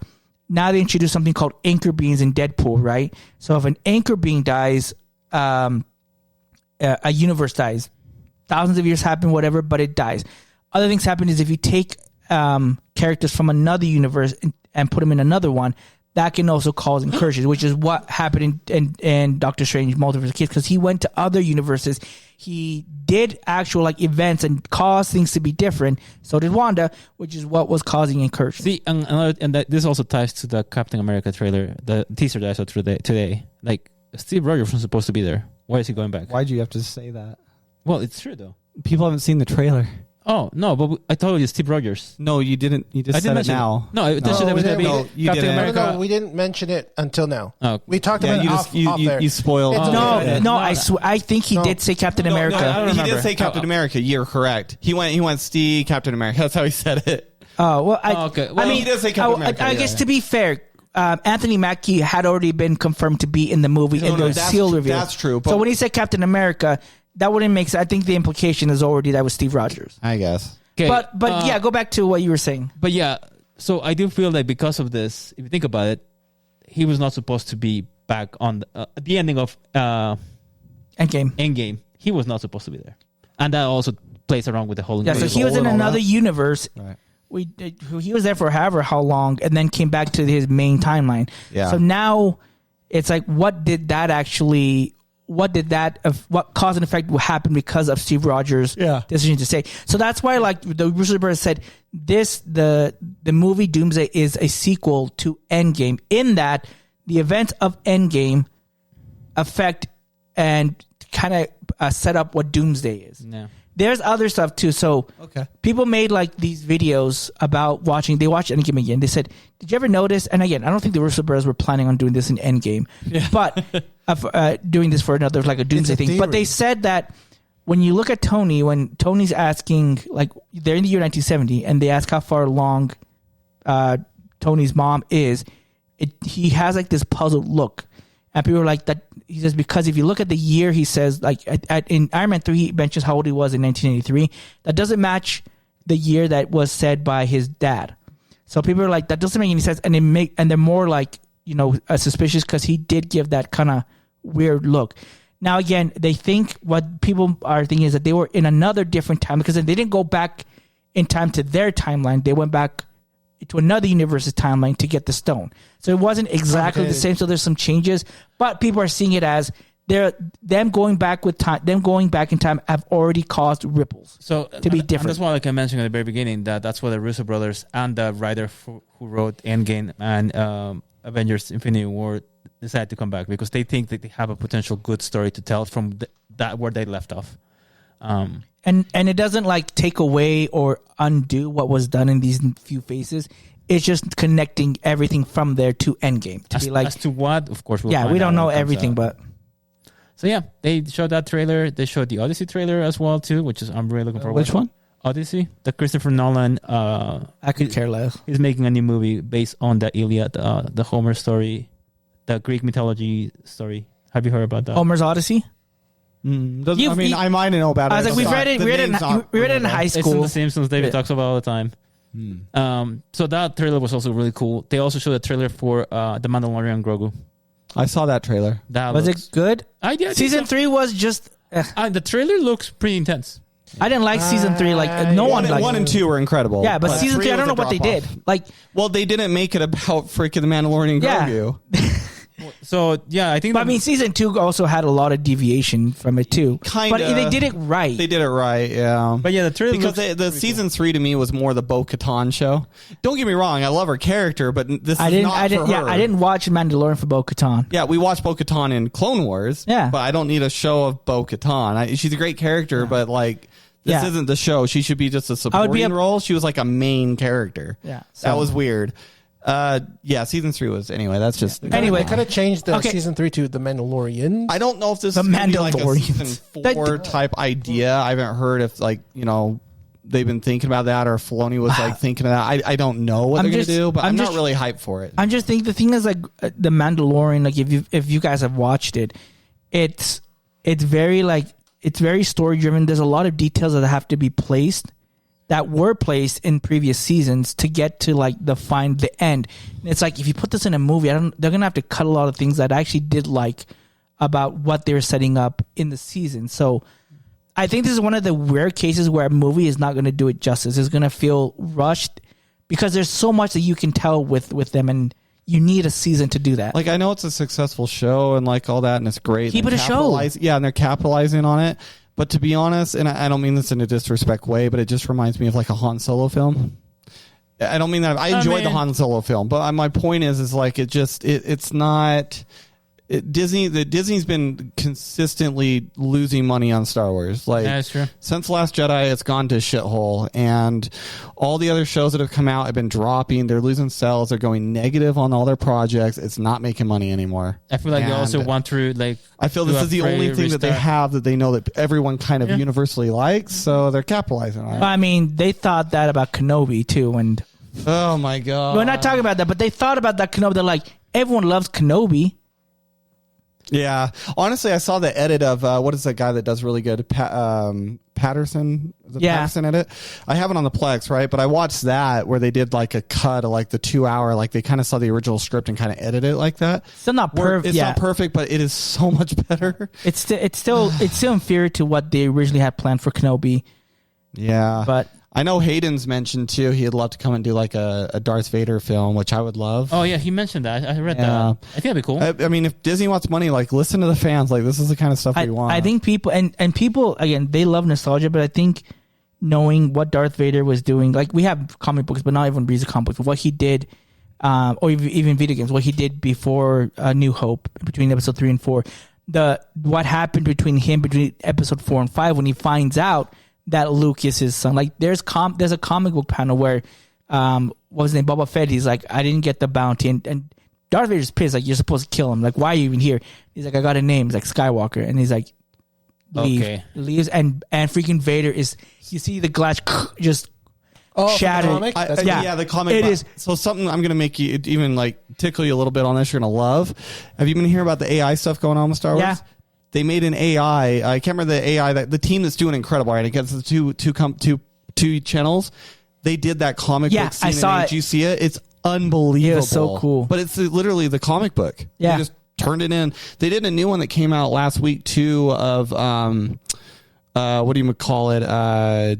D: now they introduce something called anchor beings in Deadpool, right? So if an anchor being dies, a universe dies. Thousands of years happen, whatever, but it dies. Other things happen is if you take characters from another universe and put them in another one, that can also cause incursions, which is what happened in Doctor Strange Multiverse of Kids, because he went to other universes. He did actual like events and caused things to be different. So did Wanda, which is what was causing incursions.
F: See, and this also ties to the Captain America trailer, the teaser that I saw today. Like, Steve Rogers was supposed to be there. Why is he going back?
G: Why'd you have to say that?
F: Well, it's true though.
G: People haven't seen the trailer.
F: Oh no, but I told you Steve Rogers.
G: No, you didn't. You just said it now.
F: No, I said it was going to be
G: you
F: Captain
G: didn't.
F: America.
E: No, we didn't mention it until now.
F: Oh.
E: We talked
G: Yeah,
E: about
G: you
E: it
G: just
E: off there.
G: you spoiled.
E: It's okay.
D: No, I think he did say Captain America.
F: I don't
G: he
F: remember.
G: did say Captain America. You're correct. He went Steve Captain America. That's how he said it.
D: Oh well,
F: okay.
D: I
F: Well,
D: mean,
G: he did say Captain America,
D: I guess to be fair, Anthony Mackie had already been confirmed to be in the movie in the seal reveal.
G: That's true.
D: So when he said Captain America, that wouldn't make sense. I think the implication is already that was Steve Rogers.
G: I guess.
F: Okay,
D: But yeah, go back to what you were saying.
F: But yeah, so I do feel like because of this, if you think about it, he was not supposed to be back on the ending of Endgame. He was not supposed to be there, and that also plays around with the whole.
D: Yeah, so he was in another universe.
G: Right.
D: He was there for however how long, and then came back to his main timeline.
G: Yeah.
D: So now it's like, what cause and effect will happen because of Steve Rogers' decision to say. So that's why, like the Russo brothers said, the movie Doomsday is a sequel to Endgame, in that the events of Endgame affect and kind of set up what Doomsday is.
F: Yeah.
D: There's other stuff too. So people made like these videos about they watched Endgame again. They said, did you ever notice? And again, I don't think the Russo brothers were planning on doing this in Endgame, but doing this for another, like a Doomsday thing. But they said that when you look at Tony, when Tony's asking, like they're in the year 1970 and they ask how far along Tony's mom is, he has like this puzzled look. And people are like that. He says, because if you look at the year, he says, like in Iron Man 3, he mentions how old he was in 1983. That doesn't match the year that was said by his dad. So people are like, that doesn't make any sense. And they're more like, suspicious because he did give that kind of weird look. Now, again, they think what people are thinking is that they were in another different time, because they didn't go back in time to their timeline. They went back to another universe's timeline to get the stone. So it wasn't exactly the same. So there's some changes, but people are seeing it as them going back in time have already caused ripples. So to be different.
F: And that's why, like I mentioned at the very beginning, that's why the Russo brothers and the writer who wrote Endgame and Avengers: Infinity War decided to come back, because they think that they have a potential good story to tell from that where they left off.
D: And it doesn't like take away or undo what was done in these few phases. It's just connecting everything from there to Endgame.
F: As to what, of course,
D: we don't know everything, but
F: so yeah, they showed that trailer. They showed the Odyssey trailer as well too, which is I'm really looking forward.
D: Which one?
F: Odyssey, the Christopher Nolan.
D: I could care less.
F: He's making a new movie based on the Iliad, the Homer story, the Greek mythology story. Have you heard about that?
D: Homer's Odyssey.
G: I might know about it.
D: I was like, we read it in high school.
F: It's in The Simpsons. David talks about it all the time. So that trailer was also really cool. They also showed a trailer for The Mandalorian Grogu.
G: I saw that trailer.
D: Was it good? Season 3 was just...
F: the trailer looks pretty intense.
D: I didn't like season 3. Like no one liked
G: 1 and 2 were incredible.
D: Yeah, but season 3, I don't know what they did. Like,
G: well, they didn't make it about freaking the Mandalorian Grogu.
F: So yeah, I think.
D: But I mean, season 2 also had a lot of deviation from it too. But they did it right.
G: They did it right, yeah.
F: But yeah, the trailer
G: because the season 3 to me was more the Bo-Katan show. Don't get me wrong, I love her character, but this is not for her.
D: Yeah, I didn't watch Mandalorian for Bo-Katan.
G: Yeah, we watched Bo-Katan in Clone Wars.
D: Yeah,
G: but I don't need a show of Bo-Katan. She's a great character, but like. This isn't the show. She should be just a supporting role. She was like a main character.
D: Yeah,
G: that was weird. Season 3 was anyway. That's just
E: anyway. They could have changed the season 3 to the Mandalorian.
G: I don't know if this is gonna be like a season 4 type idea. I haven't heard if they've been thinking about that, or Filoni was like thinking of that. I don't know what they're gonna do, but I'm not really hyped for it.
D: I'm just thinking the thing is like the Mandalorian. Like if you guys have watched it, it's very like. It's very story driven. There's a lot of details that have to be placed that were placed in previous seasons to get to like the end. And it's like if you put this in a movie, they're gonna have to cut a lot of things that I actually did like about what they're setting up in the season. So I think this is one of the rare cases where a movie is not going to do it justice. It's going to feel rushed because there's so much that you can tell with them, and you need a season to do that.
G: Like, I know it's a successful show and like all that, and it's great.
D: Keep
G: and
D: it a show.
G: Yeah, and they're capitalizing on it. But to be honest, and I don't mean this in a disrespect way, but it just reminds me of like a Han Solo film. I don't mean that. I enjoyed the Han Solo film, but my point is like it's not. Disney's been consistently losing money on Star Wars. Like,
F: that's true.
G: Since Last Jedi, it's gone to a shithole, and all the other shows that have come out have been dropping. They're losing sales. They're going negative on all their projects. It's not making money anymore.
F: I feel like they also want to like.
G: I feel this is the only thing that they have that they know that everyone kind of universally likes, so they're capitalizing on it.
D: I mean, they thought that about Kenobi too, and
G: oh my god,
D: we're not talking about that, but they thought about that Kenobi. They're like, everyone loves Kenobi.
G: Yeah, honestly, I saw the edit of what is that guy that does really good, Patterson? Patterson edit. I have it on the Plex, right? But I watched that where they did like a cut of like the 2 hour, like they kind of saw the original script and kind of edited it like that.
D: Still not perfect.
G: It's not perfect, but it is so much better.
D: It's still inferior to what they originally had planned for Kenobi.
G: Yeah,
D: but
G: I know Hayden's mentioned too. He'd love to come and do like a Darth Vader film, which I would love.
F: Oh yeah, he mentioned that. I read that. I think that'd be cool.
G: I mean, if Disney wants money, like listen to the fans. Like this is the kind of stuff we want.
D: I think people and people again, they love nostalgia, but I think knowing what Darth Vader was doing, like we have comic books, but not everyone reads the comic books. But what he did, or even video games, what he did before New Hope, between episode 3 and 4, what happened between episode 4 and 5 when he finds out that Luke is his son. Like there's a comic book panel where what was his name, Boba Fett, he's like, I didn't get the bounty, and Darth Vader's pissed, like, you're supposed to kill him, like, why are you even here? He's like, I got a name. He's like, Skywalker. And he's like, leave.
F: Okay.
D: Leaves, and freaking Vader is, you see the glass just shattered.
E: The comic?
G: The comic.
D: It is.
G: So something I'm going to make you even like tickle you a little bit on this. You're going to love. Have you been hearing about the AI stuff going on with Star Wars?
D: Yeah.
G: They made an AI. I can't remember the AI that the team that's doing incredible. Right, it gets the two channels. They did that comic book scene.
D: I saw it.
G: Did you see it? It's unbelievable.
D: It was so cool.
G: But it's literally the comic book.
D: Yeah.
G: They just turned it in. They did a new one that came out last week too. Of what do you call it?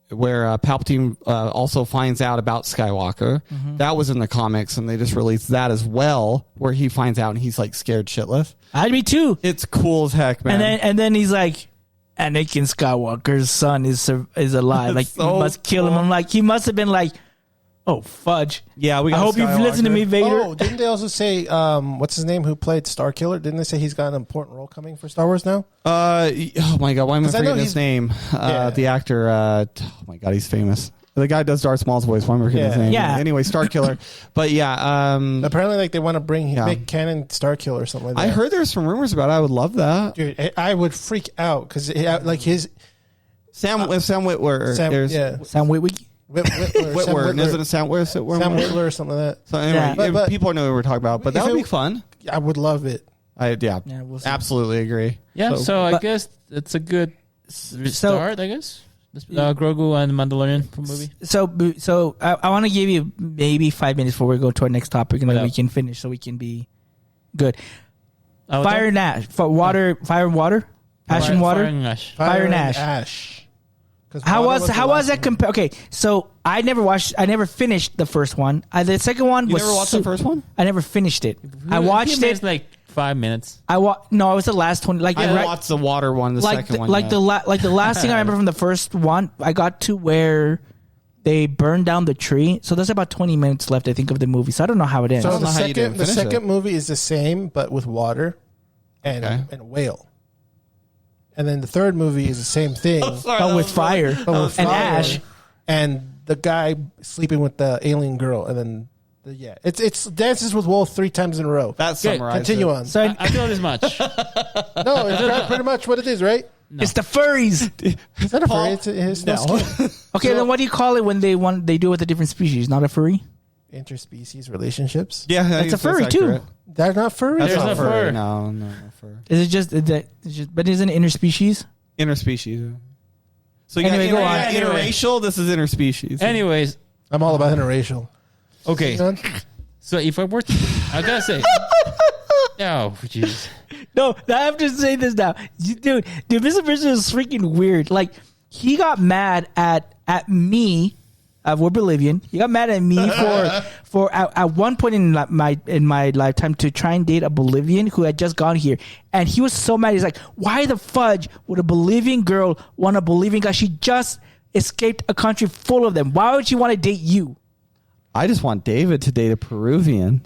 G: Where Palpatine also finds out about Skywalker. Mm-hmm. That was in the comics, and they just released that as well, where he finds out and he's like scared shitless.
D: Me too.
G: It's cool as heck, man.
D: And then he's like, Anakin Skywalker's son is alive. Like,
G: so
D: you must kill him. I'm like, he must have been like, oh fudge.
G: Yeah,
D: I hope you've listened to me, Vader.
E: Oh, didn't they also say what's his name who played Starkiller? Didn't they say he's got an important role coming for Star Wars now?
G: Oh my god, why am I forgetting his name? The actor. Oh my god, he's famous. The guy does Darth Maul's voice. Why am I forgetting his name?
D: Yeah.
G: Anyway, Starkiller. But yeah.
E: Apparently, like they want to bring make canon Starkiller or something like that.
G: I heard there's some rumors about it. I would love that.
E: Dude, I would freak out because like his
G: Sam Witwer.
D: Sam Witwicky.
E: Whitwer.
G: Isn't it Sam Witwer?
E: Sam Whitler or something like that.
G: So anyway,
E: but
G: people know what we're talking about. But that would be fun.
E: I would love it.
D: We'll see.
G: Absolutely agree.
F: Yeah, so I guess it's a good start, I guess. Grogu and Mandalorian movie.
D: So I want to give you maybe 5 minutes before we go to our next topic, and then we can finish, so we can be good. Fire and ash, water, fire and water, ash and water, fire and ash. How was that compared? Okay, so I never finished the first one. The second one
G: you
D: was.
G: Never watched the first one?
D: I never finished it. I watched it
F: like 5 minutes.
D: No, it was the last one. Like
G: I watched the water one, the second one.
D: The last thing I remember from the first one, I got to where they burned down the tree. So there's about 20 minutes left, I think, of the movie. So I don't know how it ends.
E: So the second movie is the same, but with water and a whale. And then the third movie is the same thing,
D: but with fire and ash,
E: and the guy sleeping with the alien girl, and then it's Dances with Wolves 3 times in a row.
G: That summarizes.
E: Continue on.
D: So
F: I feel this much.
E: No, it's pretty much what it is, right?
D: No. It's the furries.
E: Is that a furry? It's no.
D: Okay, then what do you call it when they do it with a different species? Not a furry?
E: Interspecies relationships.
G: Yeah,
D: that's a furry too.
E: They're not furry.
G: That's
F: There's
G: not
F: no
G: furry.
F: fur.
G: No fur.
D: Is it just? But isn't it interspecies?
G: Interspecies. So you
D: Anyway,
G: got
D: go on.
G: interracial. This is interspecies.
F: Anyways,
E: I'm all about interracial.
F: okay. So if I were to, I gotta say, oh jeez.
D: No, I have to say this now, dude. Mr. Bridges is freaking weird. Like, he got mad at me. We're Bolivian. He got mad at me for at one point in my lifetime to try and date a Bolivian who had just gone here, and he was so mad. He's like, "Why the fudge would a Bolivian girl want a Bolivian guy? She just escaped a country full of them. Why would she want to date you?"
G: I just want David to date a Peruvian.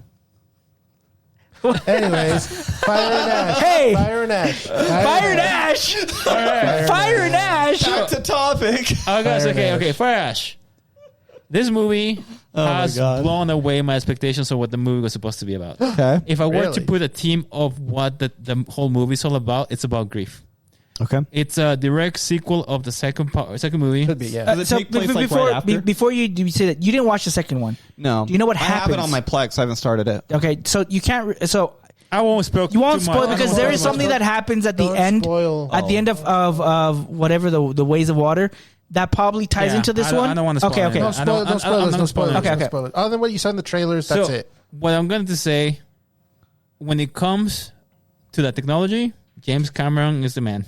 E: Anyways, Fire and Ash.
D: Hey!
E: Fire and Ash.
D: Fire and Ash. Fire and Ash.
G: Back to topic.
F: Oh, guys,
E: Fire and Ash.
F: okay. Fire Ash. This movie has blown away my expectations of what the movie was supposed to be about.
G: Okay.
F: If I were to
E: Really?
F: put a theme of what the whole movie is all about, it's about grief.
G: Okay.
F: It's a direct sequel of the second movie.
E: Could be, yeah.
G: Does it take place, like,
D: before,
G: right after?
D: before you say that, you didn't watch the second one.
G: No.
D: Do you know what
G: I have
D: happens?
G: it on my Plex. I haven't started it.
D: Okay, so you can't. So
F: I won't spoil.
D: you won't
F: too
D: spoil
F: much.
D: because there is something that happens at the
E: Don't
D: end.
E: spoil.
D: At the end of whatever the ways of water that probably ties
F: Yeah,
D: into this
F: I
D: one.
F: don't wanna spoil
D: Okay, okay.
F: it.
E: No
F: I don't-
E: spoilers. No
F: I'm not
E: spoilers.
F: spoiling
D: Okay,
E: No
D: okay.
E: spoilers. Other than what you saw in the trailers, that's it.
F: What I'm going to say, when it comes to that technology, James Cameron is the man.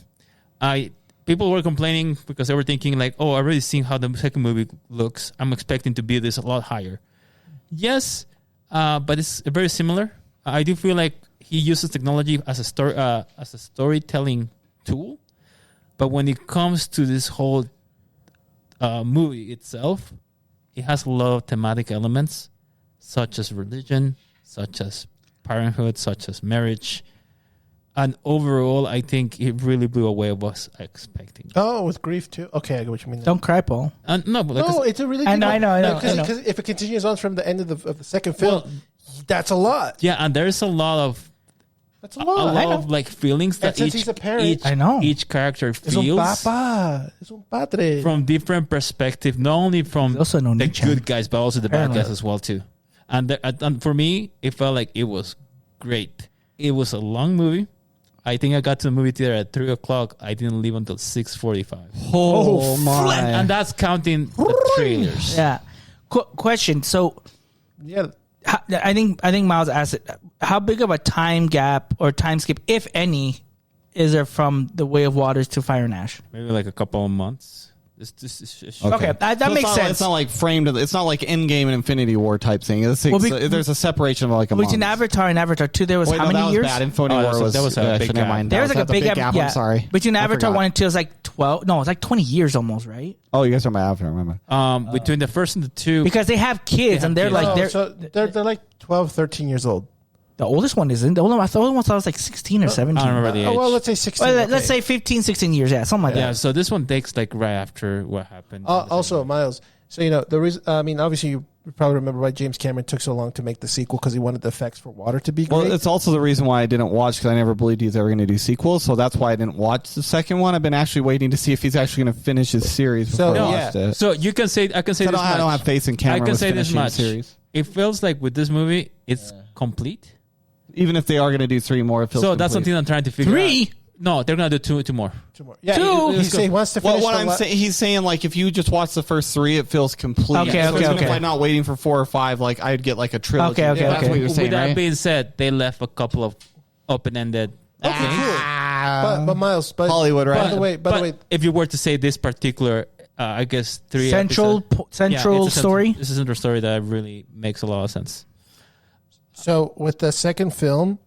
F: People were complaining because they were thinking like, "Oh, I've already seen how the second movie looks. I'm expecting to be this a lot higher." Yes, but it's very similar. I do feel like he uses technology as a storytelling tool, but when it comes to this whole movie itself, it has a lot of thematic elements, such as religion, such as parenthood, such as marriage. And overall, I think it really blew away what I was expecting.
E: Oh, with grief too. Okay, I get what you mean.
D: Don't cry, Paul.
F: No, but like I
E: No,
F: said-
E: it's a really.
D: I know.
E: Because if it continues on from the end of the second film,
F: Well,
E: that's a lot.
F: yeah, and there's a lot of
E: That's a
F: a
E: lot.
F: lot of like feelings that
E: since he's a parent-
D: I know.
F: each character
E: Es un
F: feels
E: papa. Es un padre.
F: from different perspective, not only from
D: There's also no
F: the
D: Nietzsche.
F: good guys, but also the bad
D: Paranoid.
F: guys as well too. And for me, it felt like it was great. It was a long movie. I think I got to the movie theater at 3:00. I didn't leave until 6:45,
G: Oh, my.
F: and that's counting the trailers.
D: Yeah. Question. So
E: yeah.
D: I think Miles asked it. How big of a time gap or time skip, if any, is there from The Way of Waters to Fire and Ash?
F: Maybe like a couple of months.
D: Okay, that
G: So
D: makes
G: it's
D: sense.
G: It's not like framed. It's not like Endgame and Infinity War type thing. There's a separation of like a
D: Between
G: month.
D: Avatar and Avatar 2, there was
G: Wait,
D: how
G: no,
D: many
G: that
D: years?
G: was bad. Infinity
F: Oh,
G: War
F: that was a big
G: never
F: gap.
G: mind.
D: There was
G: That
D: like a big
G: gap.
D: Yeah.
G: I'm sorry.
D: Between
G: I
D: Avatar
G: forgot.
D: 1 and 2, it was like 12. No, it's like 20 years almost, right?
G: Oh, you guys are my Avatar. Remember?
F: Between the first and the two,
D: Because they have kids and they're
F: kids.
D: like,
E: Oh, so they're like 12, 13 years old.
D: the oldest one isn't. The oldest one was like 16 or 17.
F: I don't remember the age.
E: Oh, well, let's say 16.
D: Well,
E: okay.
D: let's say 15, 16 years. Yeah, something like
F: Yeah,
D: that.
F: so this one takes like right after what happened.
E: Also, Miles. So the reason. I mean, obviously, you probably remember why James Cameron took so long to make the sequel because he wanted the effects for water to be great.
G: Well, it's also the reason why I didn't watch because I never believed he was ever going to do sequels. So that's why I didn't watch the second one. I've been actually waiting to see if he's actually going to finish his series before
E: So,
G: I
E: yeah.
G: watched it.
F: So you can say I can say
G: So
F: this
G: I don't
F: much.
G: have faith in
F: I
G: Cameron
F: can
G: with
F: say this
G: finishing the
F: much.
G: series.
F: It feels like with this movie, it's complete.
G: Even if they are going to do 3 more, it feels
F: So that's
G: complete.
F: something I'm trying to figure out.
D: 3?
F: No, they're gonna do two more.
E: Two more. Yeah,
D: Two?
E: he wants to
G: Well,
E: finish.
G: what I'm saying, he's saying like if you just watch the first 3, it feels complete.
D: Okay,
G: so
D: okay,
G: even
D: okay.
G: if I'm not waiting for 4 or 5, like I'd get like a trilogy.
D: Okay, okay,
G: That's
D: okay.
G: what you're saying,
F: With that
G: right?
F: being said, they left a couple of open-ended.
E: Okay, cool. But Miles, but
G: Hollywood, right?
E: By the way,
F: But if you were to say this particular, I guess 3
D: Central
F: episodes-
D: story.
F: This is a central story that really makes a lot of sense.
E: So with the second film,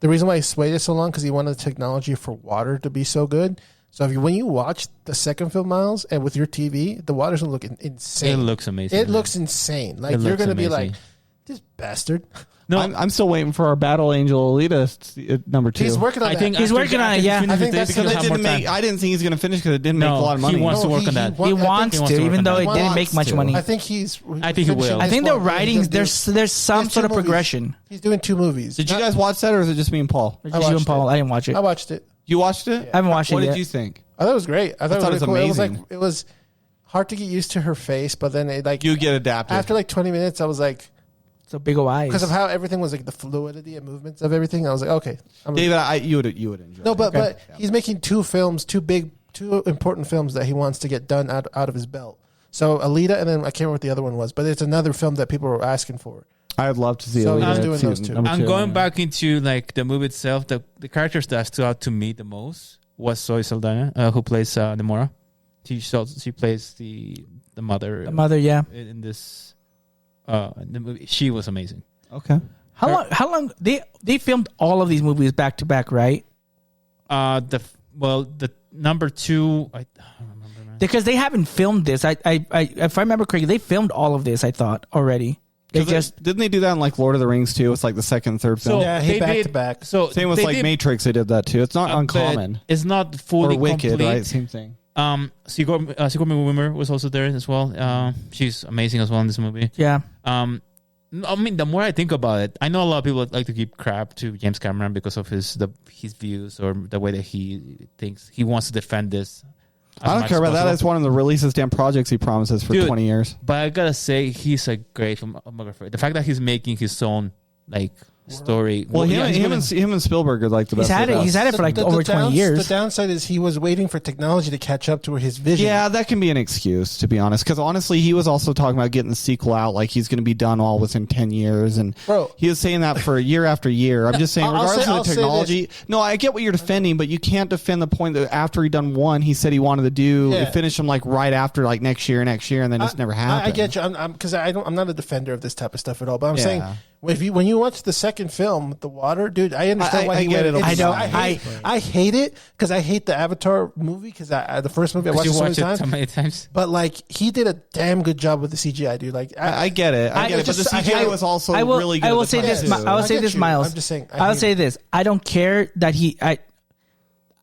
E: the reason why he waited so long because he wanted the technology for water to be so good. So when you watch the second film, Miles, and with your TV, the water's gonna look insane.
F: It looks amazing.
E: It looks insane. Like
F: It
E: you're
F: looks
E: gonna be
F: amazing.
E: like, this bastard.
F: No,
G: I'm still waiting for our Battle Angel Alita number 2.
E: He's working on
F: I
E: that.
F: think
D: He's
F: after
D: working on it,
F: Jack
D: yeah.
F: finishes
E: I think
F: this,
E: that's
F: he'll
G: because it
F: have more
G: didn't make.
F: time.
G: I didn't think he was going to finish because it didn't make a
F: No,
G: lot of money.
F: he wants to
E: No,
F: work
E: he-
F: on that.
E: he
D: He
E: I think
D: wants
F: he wants
D: to,
F: to work
D: even
F: on
D: though
F: that.
D: it didn't make
G: Wants
D: much
G: to.
D: money.
E: I think he
F: will.
D: I think the
E: He's
D: writings
E: gonna do-
D: there's some
E: There's
D: sort
E: 2
D: of
E: movies.
D: progression.
E: He's doing 2 movies.
G: Did you guys watch that, or is it just me and Paul?
D: Just
E: I
D: you and
E: watched
D: Paul.
E: it.
D: I didn't watch it.
E: I watched it.
G: You watched it?
D: I haven't watched
G: What
D: it
G: did
D: yet.
G: you think?
E: I thought it was great. I thought
G: thought
E: it
G: it
E: was
G: was
E: really cool.
G: amazing.
E: It was hard to get used to her face, but then it like
G: You get adapted.
E: after like 20 minutes, I was like,
D: So big ol' eyes.
E: because of how everything was like the fluidity and movements of everything, I was like, okay.
G: David, you would enjoy.
E: No,
G: it.
E: but he's making 2 films, 2 important films that he wants to get done out of his belt. So Alita, and then I can't remember what the other one was, but it's another film that people were asking for.
G: I'd love to see.
E: So
G: Alita
E: he's doing
G: season
E: those 2.
G: number
F: I'm
G: 2.
F: going back into like the movie itself. The characters that stood out to me the most was Zoe Saldana, who plays Namora. She plays the mother.
D: The mother, yeah.
F: In this the movie. She was amazing.
G: Okay.
D: How long they filmed all of these movies back to back, right?
F: The number 2, I don't remember, man.
D: Because they haven't filmed this. I if I remember correctly, they filmed all of this. I thought already. They just
G: didn't they do that in like Lord of the Rings too? It's like the second and third film.
E: Yeah, he back to back.
F: So
G: Same with like Matrix, they did that too. It's not uncommon.
F: It's not fully
G: Or Wicked,
F: complete.
G: right? Same thing.
F: Sigourney Weaver was also there as well. She's amazing as well in this movie.
D: yeah.
F: I mean, the more I think about it, I know a lot of people like to give crap to James Cameron because of his views or the way that he thinks he wants to defend this.
G: I don't care about that. It's one of the releases damn projects he promises for 20 years.
F: But I gotta say, he's a great filmographer. The fact that he's making his own story.
G: Well, him and Spielberg are like the best.
D: He's had it for over 20 years.
E: The downside is he was waiting for technology to catch up to his vision.
G: Yeah, that can be an excuse, to be honest. Because honestly, he was also talking about getting the sequel out, like he's going to be done all within 10 years. And he was saying that for year after year. I'm just saying, regardless of the technology. No, I get what you're defending, but you can't defend the point that after he done one, he said he wanted to finish him like right after, like next year, and then it's never happened.
E: I get you. Because I'm not a defender of this type of stuff at all. But I'm saying, when you watch the second film, The Water, dude, I understand why he
G: get
E: went.
G: it.
E: I hate it because I hate the Avatar movie because the first movie I watched so many times. But like he did a damn good job with the CGI, dude. Like
G: I get it. But the CGI was also really good.
D: I will say this. I will say this, Miles.
E: I'm just saying.
D: I will say this. I don't care that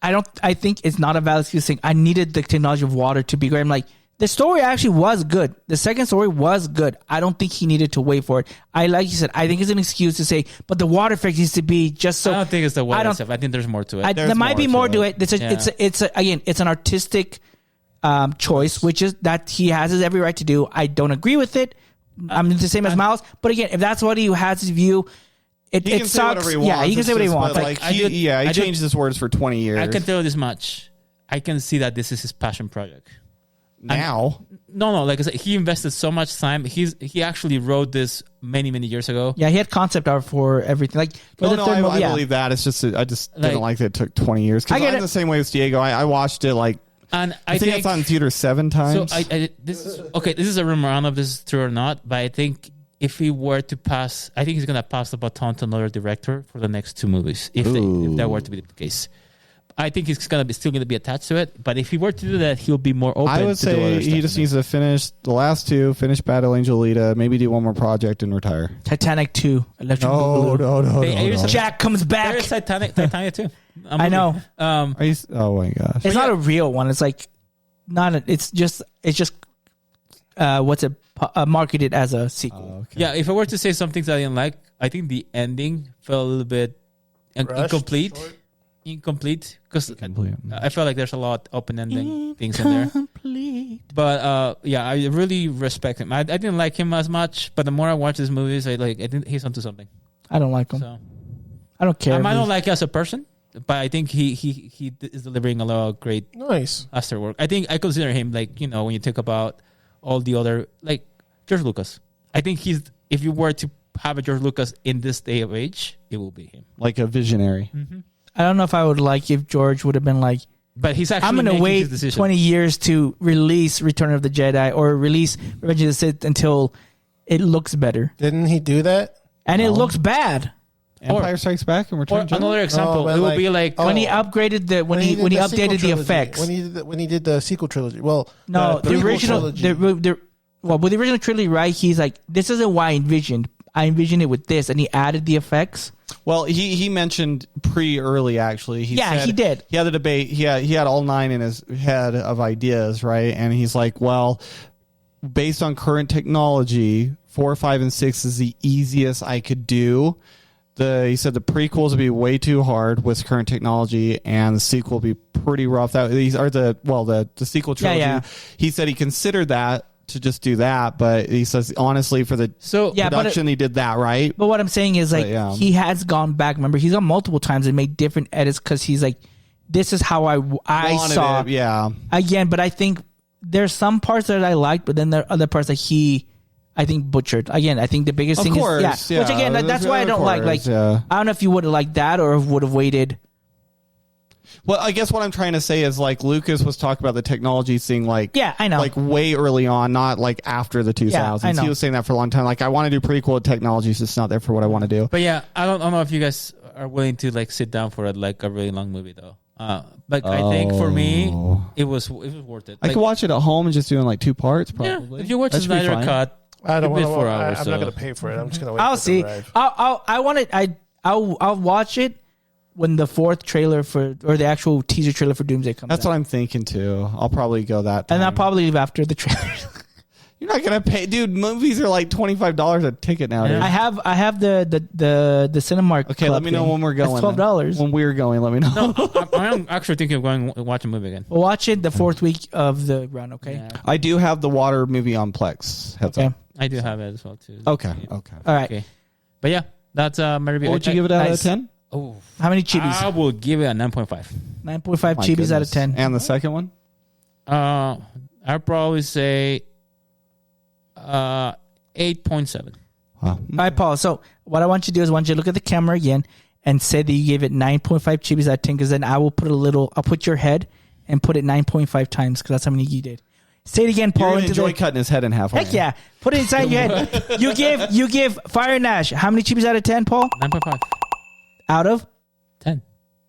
D: I think it's not a valid excuse saying I needed the technology of water to be great. I'm like, the story actually was good. The second story was good. I don't think he needed to wait for it. Like you said, I think it's an excuse to say, but the water effect needs to be just so.
F: I don't think it's the water stuff. I think there's more to it.
D: There might be more to it. It's an artistic choice, which is that he has his every right to do. I don't agree with it. I'm the same as Miles, but again, if that's what he has his view.
G: He can say whatever he wants.
D: Yeah, he can say what he wants.
G: He changed his words for 20 years.
F: I can tell you this much. I can see that this is his passion project.
G: Now?
F: No. Like I said, he invested so much time. He actually wrote this many years ago.
D: Yeah, he had concept art for everything. Like for the third movie,
G: I believe that. It's just I just didn't like that it took 20 years. Because I'm the same way as Diego. I watched it like.
F: And
G: I think it's on theater 7 times.
F: So this is a rumor. I don't know if this is true or not, but I think if he were to pass, I think he's going to pass the baton to another director for the next 2 movies. If that were to be the case. I think he's still going to be attached to it, but if he were to do that, he'll be more open.
G: I would say he just needs to finish the last 2, finish Battle Angel Alita, maybe do one more project and retire.
D: Titanic 2, Electric Boogaloo.
G: No.
D: Jack comes back.
F: There's Titanic 2.
D: I know.
G: Oh my gosh!
D: It's not a real one. It's like it's just marketed as a sequel.
G: Oh, okay.
F: Yeah, if I were to say some things I didn't like, I think the ending felt a little bit incomplete. Because I felt like there's a lot open-ending things in there. But I really respect him. I didn't like him as much, but the more I watch his movies, I think he's onto something.
D: I don't like him.
F: So,
D: I don't care.
F: I don't like him as a person, but I think he is delivering a lot of great after work. I think I consider him when you think about all the other George Lucas. I think if you were to have a George Lucas in this day of age, it will be him.
G: Like a visionary.
F: Mm-hmm.
D: I don't know if I would like if George would have been like,
F: but he's actually
D: I'm going to wait 20 years to release Return of the Jedi or release Revenge of the Sith until it looks better.
E: Didn't he do that?
D: And it looks bad.
G: Empire Strikes Back and Return of the Jedi?
F: Another example, it would be
D: when he upgraded when he updated the effects.
E: When he did the sequel trilogy. Well,
D: no, the original with the original trilogy, right? He's like, this isn't what I envisioned. I envisioned it with this, and he added the effects.
G: Well, he mentioned early actually. He
D: did.
G: He had the debate. He had all 9 in his head of ideas, right? And he's like, well, based on current technology, 4, 5, and 6 is the easiest I could do. He said the prequels would be way too hard with current technology, and the sequel would be pretty rough. The sequel trilogy. Yeah. He said he considered that to just do that, but he says honestly for the production he did that, right?
D: But what I'm saying is he has gone back. Remember, he's gone multiple times and made different edits because he's like, this is how I saw it.
G: Yeah.
D: Again, but I think there's some parts that I liked, but then there are other parts that I think butchered. Again, I think the biggest thing is which again that's why I don't like. I don't know if you would have liked that or would have waited.
G: Well, I guess what I'm trying to say is like Lucas was talking about the technology thing, like
D: Yeah, I know.
G: like way early on, not like after the 2000s.
D: I know.
G: He was saying that for a long time. Like I want to do prequel technology, it's just not there for what I want to do.
F: But yeah, I don't know if you guys are willing to like sit down for a really long movie though. But I think for me, it was worth it.
G: I could watch it at home and just doing like 2 parts,
F: Yeah,
G: probably.
F: if you watch
G: That
F: the
G: should be
F: Snyder
G: fine.
F: cut,
E: I don't
F: it'd be
E: want
F: 4
E: to.
F: hours.
E: I'm
F: so.
E: not going to pay for it. I'm just going to wait.
D: I'll
E: for
D: see.
E: The arrive.
D: I want it. I'll watch it when the 4th trailer or the actual teaser trailer for Doomsday comes
G: That's
D: out.
G: what I'm thinking too. I'll probably go that time.
D: And I'll probably leave after the trailer.
G: You're not gonna pay, dude. Movies are like $25 a ticket nowadays.
F: Yeah.
D: I have the Cinemark.
G: Okay,
D: Club
G: let me know
D: thing.
G: when we're going.
D: It's $12.
G: When we're going, let me know.
F: No, I'm actually thinking of going and watch a movie again.
D: We'll watch it the 4th week of the run. Okay.
F: Yeah.
G: I do have the water movie on Plex. Heads
D: Okay.
G: up.
F: I do have it as well too.
G: Okay.
F: Yeah.
G: Okay.
D: All right.
F: Okay. But yeah, that's my review.
G: What would you give it out
D: Nice.
G: of 10?
F: Oh,
D: How many chibis?
F: I will give it a 9.5.
D: 9.5
G: My
D: chibis out
G: goodness.
D: of 10.
G: And the second one?
F: I'd probably say 8.7.
G: Wow.
D: All right, Paul. So what I want you to do is I want you to look at the camera again and say that you gave it 9.5 chibis out of 10, because then I will I'll put your head and put it 9.5 times, because that's how many you did. Say it again,
G: You're
D: Paul.
G: gonna
D: Into
G: enjoy
D: the,
G: cutting his head in half. aren't
D: heck
G: you?
D: yeah. Put it inside your head. You give Fire and Ash how many chibis out of 10, Paul?
F: 9.5.
D: Out of?
F: 10.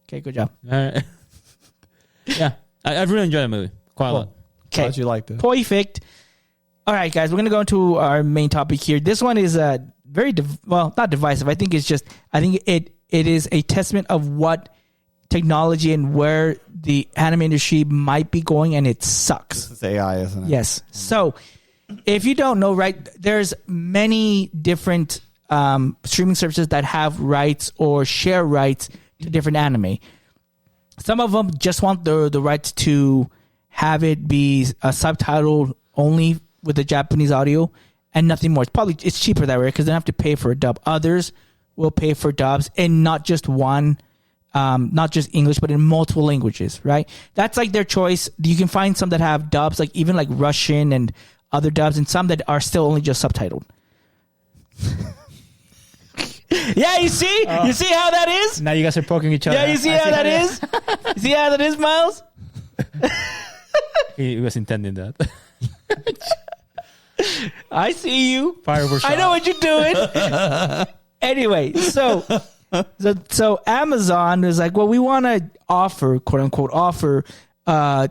D: Okay, good job.
F: Yeah, I really enjoyed the movie. Quite a lot.
D: Okay.
G: Glad you liked it.
D: Perfect. All right, guys, we're going to go into our main topic here. This one is very, not divisive. I think it is a testament of what technology and where the anime industry might be going, and it sucks.
G: It's AI, isn't it?
D: Yes. So if you don't know, right, there's many different streaming services that have rights or share rights to different anime. Some of them just want the rights to have it be a subtitle only with the Japanese audio and nothing more. It's cheaper that way because they don't have to pay for a dub. Others will pay for dubs, and not just one, not just English, but in multiple languages, right? That's like their choice. You can find some that have dubs, like even like Russian and other dubs, and some that are still only just subtitled. Yeah, you see? You see how that is?
F: Now you guys are poking each other.
D: Yeah, you see how that is? You see how that is, Miles?
F: He was intending that.
D: I see you.
F: Fireworks.
D: I know what you're doing. Anyway, so Amazon is like, well, we want to offer, quote unquote,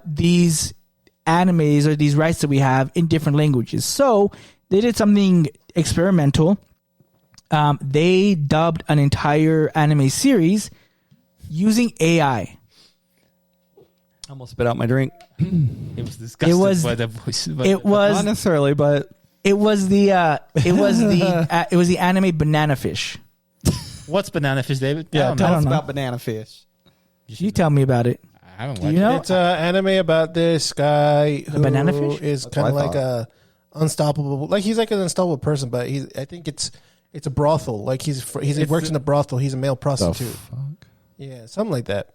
D: these animes or these rights that we have in different languages. So they did something experimental. They dubbed an entire anime series using AI.
G: I almost spit out my drink.
F: It was disgusted by the voice.
D: It was
G: Not necessarily, but
D: it was the anime Banana Fish.
F: What's Banana Fish, David?
G: yeah,
F: I don't
G: tell
F: know.
G: us
D: know.
G: about banana fish.
D: You tell me about it.
F: I haven't
D: Do
F: watched
D: you know?
E: It's an anime about this guy who
D: banana fish?
E: is
G: That's
E: kind of
G: what I
E: like a unstoppable. Like he's like an unstoppable person, but I think it's a brothel. Like he works in a brothel. He's a male
G: The
E: prostitute.
G: fuck?
E: Yeah, something like that.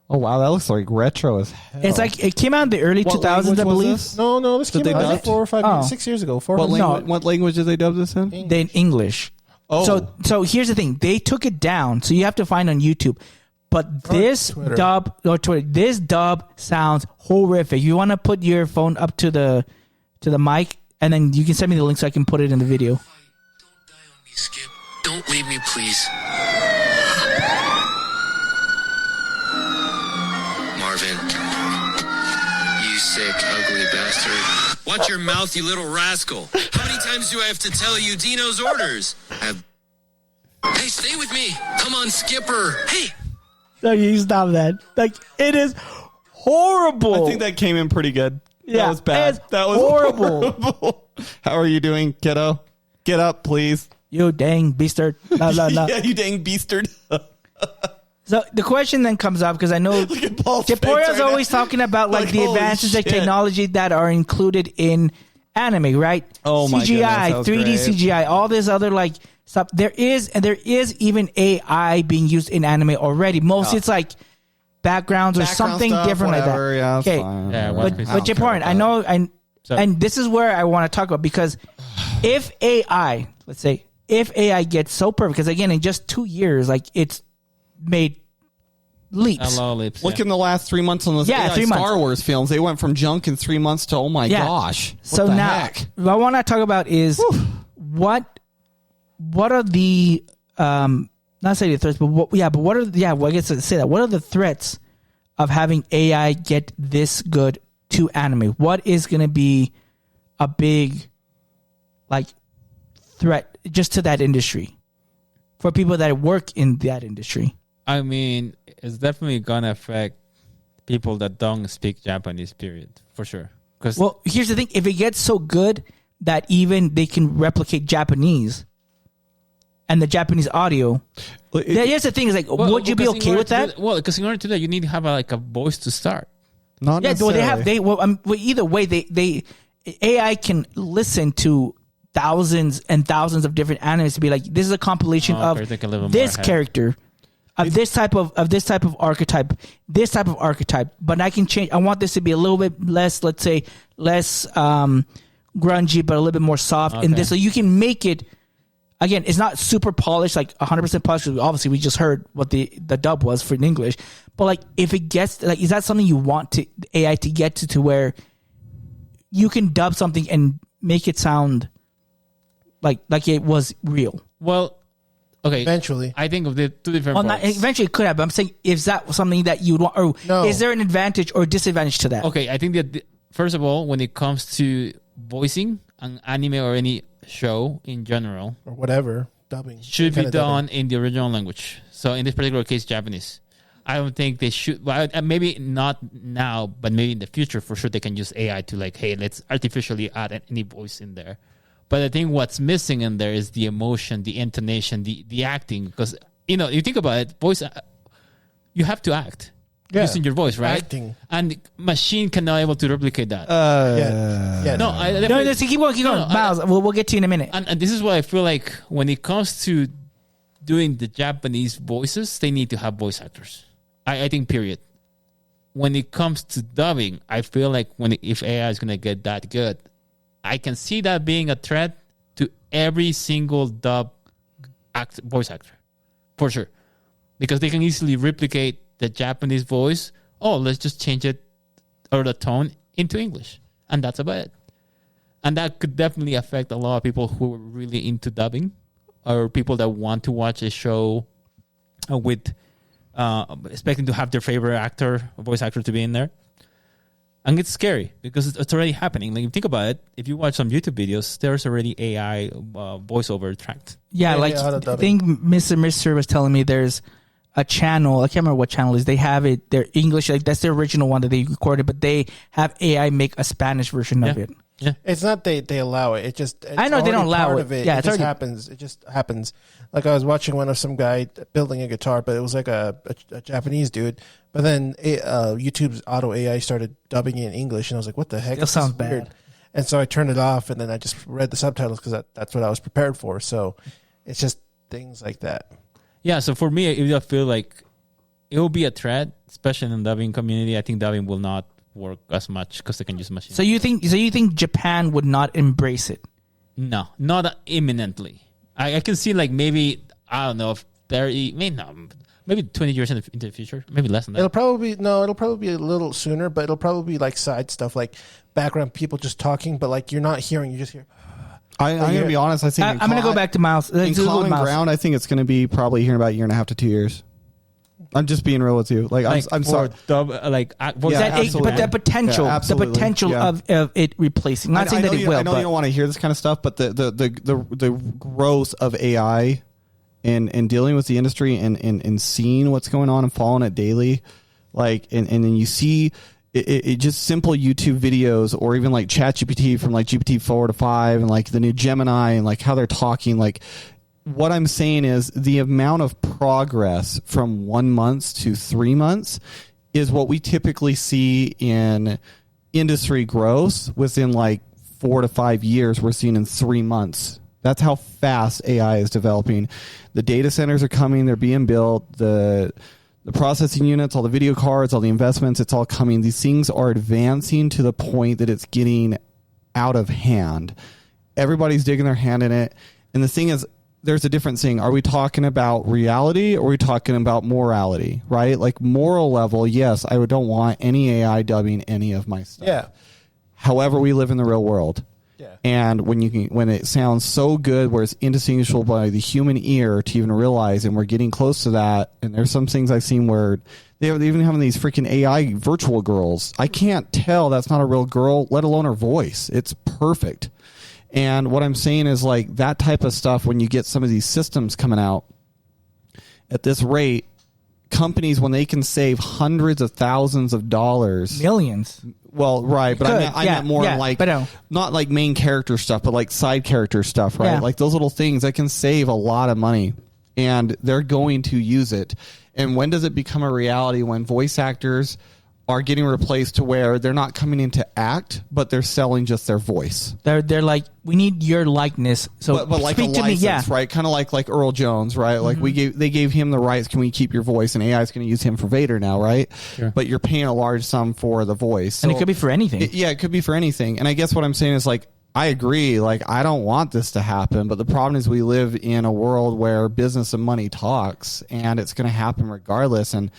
G: Oh wow, that looks like retro as hell.
D: It's like it came out in the early
G: What
D: 2000s, I
G: language was
D: believe.
G: this?
E: No, this
G: Did
E: came
G: they
E: out
G: dub
E: like 4 or 5
D: Oh.
E: years, 6 years ago.
G: What,
E: years
G: language, what language did they dub this in?
E: ago.
D: In English.
G: Oh,
D: So here's the thing. They took it down, so you have to find on YouTube. But this
E: Twitter.
D: this dub sounds horrific. You want to put your phone up to the mic, and then you can send me the link so I can put it in the video.
H: Don't die on me, Skip. Don't leave me, please. Marvin. You sick, ugly bastard. Watch your mouth, you little rascal. How many times do I have to tell you Dino's orders? Hey, stay with me. Come on, Skipper. Hey.
D: No, you stop that. Like, it is horrible.
G: I think that came in pretty good.
D: Yeah,
G: that was bad.
D: it's
G: That was
D: horrible.
G: How are you doing, kiddo? Get up, please.
D: You dang beastard. No.
G: Yeah, you dang beastard.
D: So the question then comes up, because I know
G: Look at Paul's face
D: Japorean's
G: right
D: always
G: now.
D: talking about like the
G: holy
D: advances of
G: shit.
D: technology that are included in anime, right?
G: Oh my goodness, that
D: CGI,
G: was
D: 3D
G: great.
D: CGI, all this other like stuff. There is even AI being used in anime already. Mostly it's like backgrounds or
G: Background
D: something
G: stuff,
D: different
G: whatever,
D: like that.
G: yeah, that's
D: Okay,
G: fine.
F: Yeah,
G: Whatever.
F: but
G: I don't care
D: Japorean,
G: about
D: I know,
F: So-
D: and this is where I want to talk about, because if AI, let's say, if AI gets so perfect, because again, in just 2 years, like it's made leaps.
F: A lot of leaps.
G: Look
F: yeah.
G: in the last 3 months on those
D: Yeah,
G: AI
D: 3 months.
G: Star Wars films. They went from junk in 3 months to, oh my gosh. What
D: So
G: the
D: now,
G: heck?
D: what I want to talk about is what are the not say the threats, but what are well, I guess I say that. What are the threats of having AI get this good to anime? What is going to be a big like threat just to that industry for people that work in that industry?
F: I mean, it's definitely gonna affect people that don't speak Japanese. Period, for sure. Because
D: Well, here's the thing: if it gets so good that even they can replicate Japanese and the Japanese audio, here's the thing: is like, would you be okay with that?
F: Because in order to do that, you need to have a voice to start.
G: Not
D: Yeah, well,
G: necessarily.
D: well, either way, they AI can listen to thousands and thousands of different animes to be like, this is a compilation
F: Okay,
D: of
F: they can live in
D: this
F: more ahead.
D: character, of this type of archetype, this type of archetype. But I can change. I want this to be a little bit less, let's say, less grungy, but a little bit more soft. And
F: Okay.
D: this, so you can make it. Again, it's not super polished, like 100% polished. Obviously, we just heard what the dub was for in English. But like, if it gets like, is that something you want to AI to get to where you can dub something and make it sound like it was real?
F: Well, okay.
E: Eventually.
F: I think of the two different
D: Well, not,
F: parts.
D: eventually it could have. But I'm saying, is that something that you would want, or
E: No.
D: is there an advantage or disadvantage to that?
F: Okay, I think that first of all, when it comes to voicing an anime or any show in general,
E: Or whatever. Dubbing.
F: should be
E: Kinda
F: done
E: dubbing.
F: in the original language. So in this particular case, Japanese. I don't think they should. Well, maybe not now, but maybe in the future, for sure, they can use AI to like, hey, let's artificially add any voice in there. But I think what's missing in there is the emotion, the intonation, the acting. Because you think about it, voice, you have to act using your voice, right?
E: Acting.
F: And machine cannot able to replicate that.
E: Yeah.
F: no,
D: No, just keep going,
F: No,
D: Miles. We'll get to you in a minute.
F: And this is what I feel like when it comes to doing the Japanese voices, they need to have voice actors. I think, period. When it comes to dubbing, I feel like if AI is going to get that good, I can see that being a threat to every single voice actor, for sure. Because they can easily replicate the Japanese voice. Oh, let's just change it or the tone into English. And that's about it. And that could definitely affect a lot of people who are really into dubbing or people that want to watch a show with expecting to have their favorite voice actor to be in there. And it's scary because it's already happening. Like, if you think about it, if you watch some YouTube videos, there's already AI voiceover tracked.
D: Yeah,
E: Yeah,
D: like
E: yeah,
D: I think Mr. was telling me there's a channel. I can't remember what channel it is. They have it. They're English. Like that's the original one that they recorded, but they have AI make a Spanish version of it.
F: Yeah.
E: It's not they allow it. It just
D: I know they don't allow
E: part
D: it.
E: Of it.
D: Yeah,
E: it
D: it's
E: just
D: already-
E: happens. It just happens. Like I was watching one of some guy building a guitar, but it was like a Japanese dude. But then YouTube's auto AI started dubbing it in English, and I was like, "What the heck?"
D: It
E: This
D: sounds
E: is weird.
D: bad.
E: And so I turned it off, and then I just read the subtitles because that's what I was prepared for. So it's just things like that.
F: Yeah, so for me, I feel like it will be a threat, especially in the dubbing community. I think dubbing will not work as much because they can use machines.
D: So you think Japan would not embrace it?
F: No, not imminently. I can see like maybe, I don't know, if 30, maybe 20 years into the future, maybe less than that.
E: It'll probably be a little sooner, but it'll probably be like side stuff, like background people just talking, but like you're not hearing, you just hear.
G: I'm going to be honest. I think
D: I'm going to go back to Miles.
G: in
D: Let's go with
G: common
D: Miles.
G: ground. I think it's going to be probably here in about a year and a half to 2 years. I'm just being real with you. Like, I'm sorry.
F: Voice
D: But
G: absolutely.
D: the potential,
G: Yeah,
D: the
G: absolutely.
D: potential
G: Yeah.
D: of it replacing. Not saying that it will,
G: I know
D: but
G: you don't want to hear this kind of stuff, but the growth of AI and dealing with the industry and seeing what's going on and following it daily, like and then you see it just simple YouTube videos or even like ChatGPT from like GPT 4 to 5 and like the new Gemini and like how they're talking. Like what I'm saying is the amount of progress from 1 month to 3 months is what we typically see in industry growth within like 4 to 5 years. We're seeing in 3 months. That's how fast AI is developing. The data centers are coming. They're being built. The processing units, all the video cards, all the investments, it's all coming. These things are advancing to the point that it's getting out of hand. Everybody's digging their hand in it. And the thing is, there's a difference thing. Are we talking about reality or are we talking about morality, right? Like moral level, yes, I don't want any AI dubbing any of my stuff.
E: Yeah.
G: However, we live in the real world.
E: Yeah.
G: And when it sounds so good where it's indistinguishable by the human ear to even realize, and we're getting close to that, and there's some things I've seen where they're even having these freaking AI virtual girls. I can't tell that's not a real girl, let alone her voice. It's perfect. And what I'm saying is like that type of stuff, when you get some of these systems coming out at this rate, companies, when they can save hundreds of thousands of dollars,
D: Millions.
G: well, right, but I meant more like
D: but no.
G: not like main character stuff, but like side character stuff, right?
D: Yeah.
G: Like those little things that can save a lot of money, and they're going to use it. And when does it become a reality? When voice actors are getting replaced to where they're not coming in to act, but they're selling just their voice.
D: They're like, we need your likeness. So
G: But like a
D: speak to
G: license,
D: me, yeah.
G: right? Kind of like Earl Jones, right? Like they gave him the rights. Can we keep your voice? And AI is going to use him for Vader now, right?
F: Sure.
G: But you're paying a large sum for the voice,
D: And it
G: So
D: could be for anything.
G: it could be for anything. And I guess what I'm saying is like, I agree. Like, I don't want this to happen, but the problem is we live in a world where business and money talks, and it's going to happen regardless. And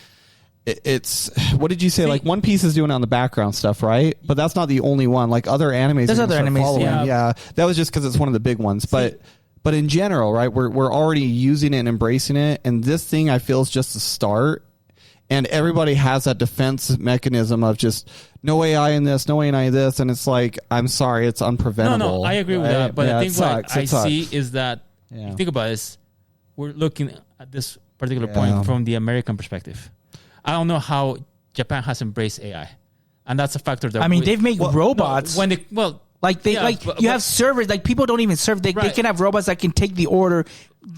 G: it's what did you say? Like One Piece is doing it on the background stuff, right? But that's not the only one. Like other animes,
D: There's
G: are gonna
D: other
G: start
D: animes,
G: following.
F: yeah.
G: That was just because it's one of the big ones. But in general, right? We're already using it and embracing it, and this thing I feel is just a start. And everybody has that defense mechanism of just no AI in this, no AI in this, and it's like, I'm sorry, it's unpreventable.
F: No, I agree with
G: right?
F: that. But
G: Yeah,
F: I
G: it
F: think what
G: sucks,
F: I
G: it sucks.
F: see is that
G: Yeah.
F: if you think about this, we're looking at this particular
G: Yeah.
F: point from the American perspective. I don't know how Japan has embraced AI, and that's a factor that
D: I mean, they've made robots.
F: when they
D: Like they
F: Yeah,
D: you have servers, like people don't even serve. They can have robots that can take the order,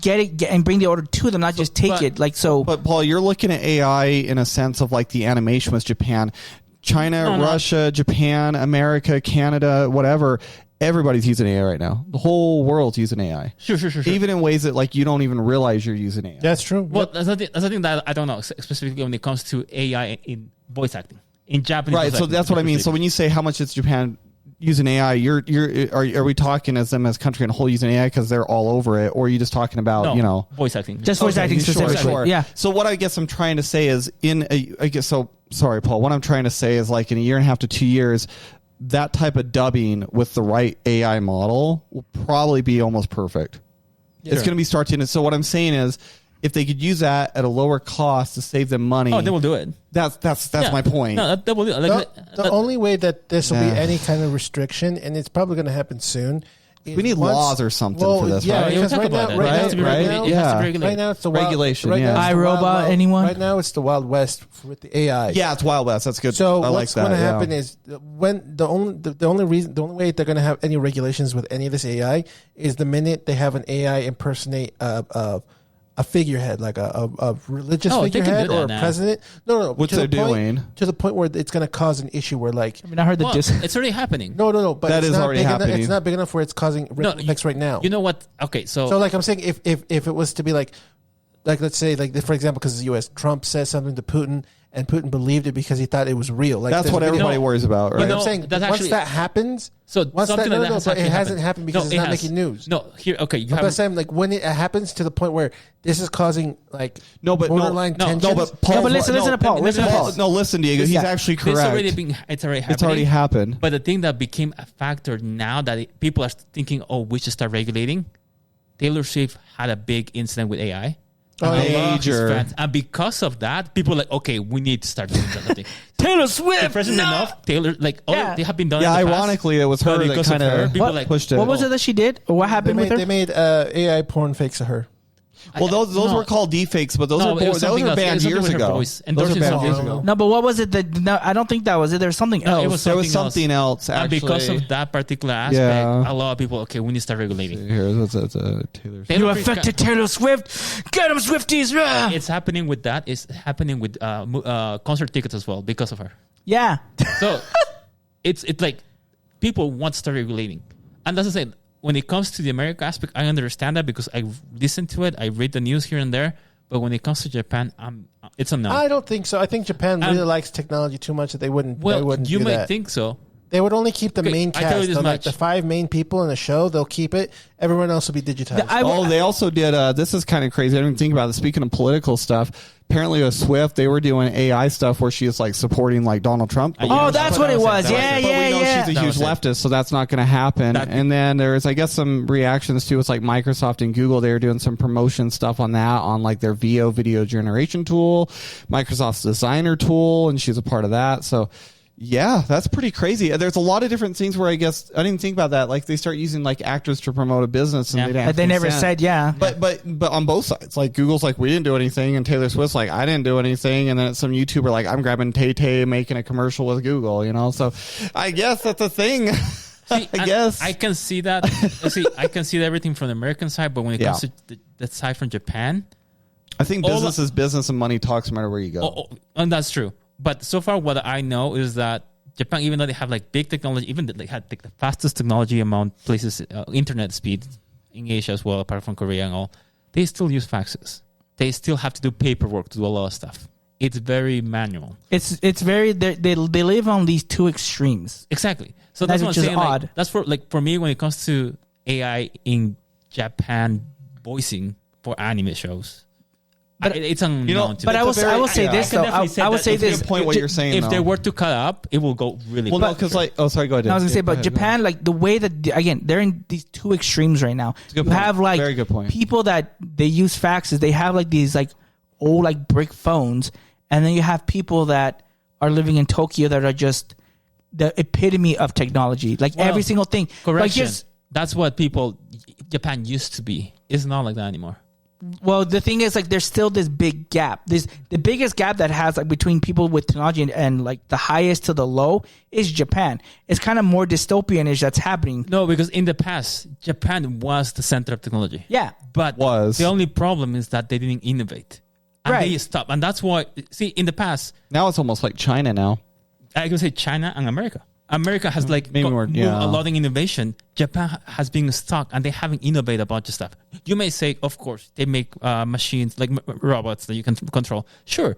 D: get and bring the order to them, not just take
F: but-
D: it. Like so.
G: But Paul, you're looking at AI in a sense of like the animation with Japan, China, Russia, Japan, America, Canada, whatever. Everybody's using AI right now. The whole world's using AI.
F: Sure.
G: Even in ways that like you don't even realize you're using AI.
E: That's true.
F: Well, that's the thing that I don't know specifically when it comes to AI in voice acting in Japanese.
G: Right.
F: voice
G: So
F: acting,
G: that's what I mean. So
F: specifically.
G: when you say how much is Japan using AI, are we talking as them as country and whole using AI because they're all over it, or are you just talking about
F: no, voice acting.
D: just voice acting specifically.
G: Sure.
D: Yeah.
G: So what I guess I'm trying to say is sorry, Paul. What I'm trying to say is like in a year and a half to 2 years, that type of dubbing with the right AI model will probably be almost perfect. It's going to be starting. So what I'm saying is, if they could use that at a lower cost to save them money,
F: they will do it.
G: That's
F: Yeah.
G: my point.
F: No, they will do it.
E: The only way that this will
G: Yeah.
E: be any kind of restriction, and it's probably going to happen soon.
G: We need laws or something for this,
E: Yeah,
G: right?
E: because
F: We'll talk
E: right
F: about
E: now,
F: it.
E: right
F: It has
E: now,
F: to be
E: right
F: regulated.
E: now,
F: It has to
G: Yeah.
F: be regulated.
E: right now it's the wild,
G: Regulation,
E: Right
G: yeah.
E: now it's the wild
D: iRobot,
E: west.
D: anyone?
E: Right now it's the Wild West with the AI.
G: Yeah, it's Wild West. That's good.
E: So
G: I like
E: what's
G: that.
E: going to
G: yeah.
E: happen is when the only way they're going to have any regulations with any of this AI is the minute they have an AI impersonate a figurehead, like a religious
F: Oh, they can do
E: figurehead
F: that
E: or a
F: now.
E: president. No,
G: What
E: to the
G: they're
E: point-
G: doing.
E: to the point where it's going to cause an issue where like
D: I mean, I heard the
F: Well,
D: dis.
F: it's already happening.
E: no, but
G: That
E: it's
G: is
E: not
G: already
E: big enough-
G: happening.
E: It's not big enough where it's causing ripple effects right now.
F: You know what? Okay, so
E: So like I'm saying, if it was to be like let's say like for example, because it's the U.S., Trump says something to Putin, and Putin believed it because he thought it was real. Like
G: That's
E: there's
G: what
E: a video-
G: everybody worries about, right?
E: But
F: know,
E: I'm saying
F: that's
E: once
F: actually-
E: that happens,
F: so
E: once
F: something
E: that,
F: like that
E: no,
F: has
E: but it
F: actually
E: hasn't happened because
F: No,
E: it's
F: it
E: not
F: has.
E: making news.
F: No, here, okay, you
E: But I'm
F: have
E: saying like when it happens to the point where this is causing like
G: no,
E: borderline tensions.
G: no, but Paul,
D: No, but listen to Paul. Listen to Paul.
G: No, listen, Diego. He's actually
F: It's
G: correct.
F: already happening.
G: It's already happened.
F: But the thing that became a factor now that people are thinking, oh, we should start regulating. Taylor Swift had a big incident with AI.
E: Oh,
F: And a lot of his
G: Major.
F: fans- and because of that, people are like, okay, we need to start doing something.
D: Taylor Swift.
F: Impressive enough, Taylor, like,
D: Yeah.
F: they have been done.
G: Yeah,
F: in the past,
G: ironically, it was her
F: but
G: that
F: because of
G: kind
F: her,
G: of
F: people like,
G: pushed it.
D: What was it that she did? Or what
E: they
D: happened with her?
E: made AI porn fakes of her.
G: Well, those
F: No.
G: were called deepfakes, but those
F: No,
G: were
F: it was
G: those
F: something
G: were
F: else. It
G: banned
F: was something
G: years
F: with her
G: ago.
F: voice,
G: Those were
F: endorsing
G: banned
F: something
G: years
F: else.
G: ago.
D: No, but what was it that? No, I don't think that was it. There was something
F: No,
D: else.
F: it was
G: There was
F: something
G: something else,
F: And because
G: actually.
F: of that particular aspect,
G: Yeah.
F: a lot of people, okay, we need to start regulating.
G: Here, it's a Taylor.
D: You
F: Taylor Swift-
D: affected Taylor Swift. Get him, Swifties. Rah!
F: It's happening with that. It's happening with concert tickets as well because of her.
D: Yeah.
F: So it's like people want to start regulating, and that's the same. When it comes to the America aspect, I understand that because I listen to it, I read the news here and there. But when it comes to Japan, it's a no.
E: I don't think so. I think Japan really likes technology too much that they wouldn't.
F: Well,
E: they wouldn't
F: you
E: do
F: might
E: that.
F: think so,
E: They would only keep the main
F: I tell
E: cast.
F: you this
E: Like
F: much.
E: the 5 main people in the show, they'll keep it. Everyone else will be digitized.
G: They also did. This is kind of crazy. I didn't even think about it. Speaking of political stuff, apparently with Swift, they were doing AI stuff where she is like supporting like Donald Trump.
D: Oh, that's what it was. Yeah,
G: But we know she's a
F: That
G: huge
F: was it.
G: leftist, so that's not going to happen. And then there's, I guess, some reactions too. It's like Microsoft and Google. They were doing some promotion stuff on that, on like their VO video generation tool, Microsoft's designer tool, and she's a part of that. So. Yeah, that's pretty crazy. There's a lot of different things where I guess I didn't think about that. Like they start using like actors to promote a business, and
D: But they never said,
G: But on both sides, like Google's like we didn't do anything, and Taylor Swift's like I didn't do anything, and then it's some YouTuber like I'm grabbing Tay Tay making a commercial with Google, you know. So I guess that's a thing.
F: See,
G: I guess
F: I can see that. I can see everything from the American side, but when it comes to the side from Japan,
G: I think business is business, and money talks no matter where you go.
F: And that's true. But so far, what I know is that Japan, even though they have like big technology, even they had like the fastest technology among places, internet speed in Asia as well, apart from Korea and all, they still use faxes. They still have to do paperwork to do a lot of stuff. It's very manual.
D: It's very they live on these two extremes.
F: Exactly. So that's what I'm saying.
D: Odd.
F: Like, that's for me when it comes to AI in Japan voicing for anime shows. But it's unknown to me.
D: But I will say this though. I will say this.
G: Point what you're saying.
F: If they were to cut up, it will go really.
G: Well, no, because like, sorry, go ahead.
D: I was gonna say, but Japan, like the way that again, they're in these two extremes right now. You have like
G: very good point.
D: People that they use faxes. They have like these like old like brick phones, and then you have people that are living in Tokyo that are just the epitome of technology. Like every single thing.
F: Correction.
D: Like
F: That's what Japan used to be. It's not like that anymore.
D: Well, the thing is, like, there's still this big gap. The biggest gap that has like between people with technology and like the highest to the low is Japan. It's kind of more dystopian-ish that's happening.
F: No, because in the past, Japan was the center of technology.
D: Yeah,
F: but the only problem is that they didn't innovate. And they stopped. And that's why, see, in the past...
G: Now it's almost like China now.
F: I can say China and America. America has like
G: maybe more,
F: a lot in innovation. Japan has been stuck and they haven't innovated a bunch of stuff. You may say, of course, they make machines like robots that you can control. Sure.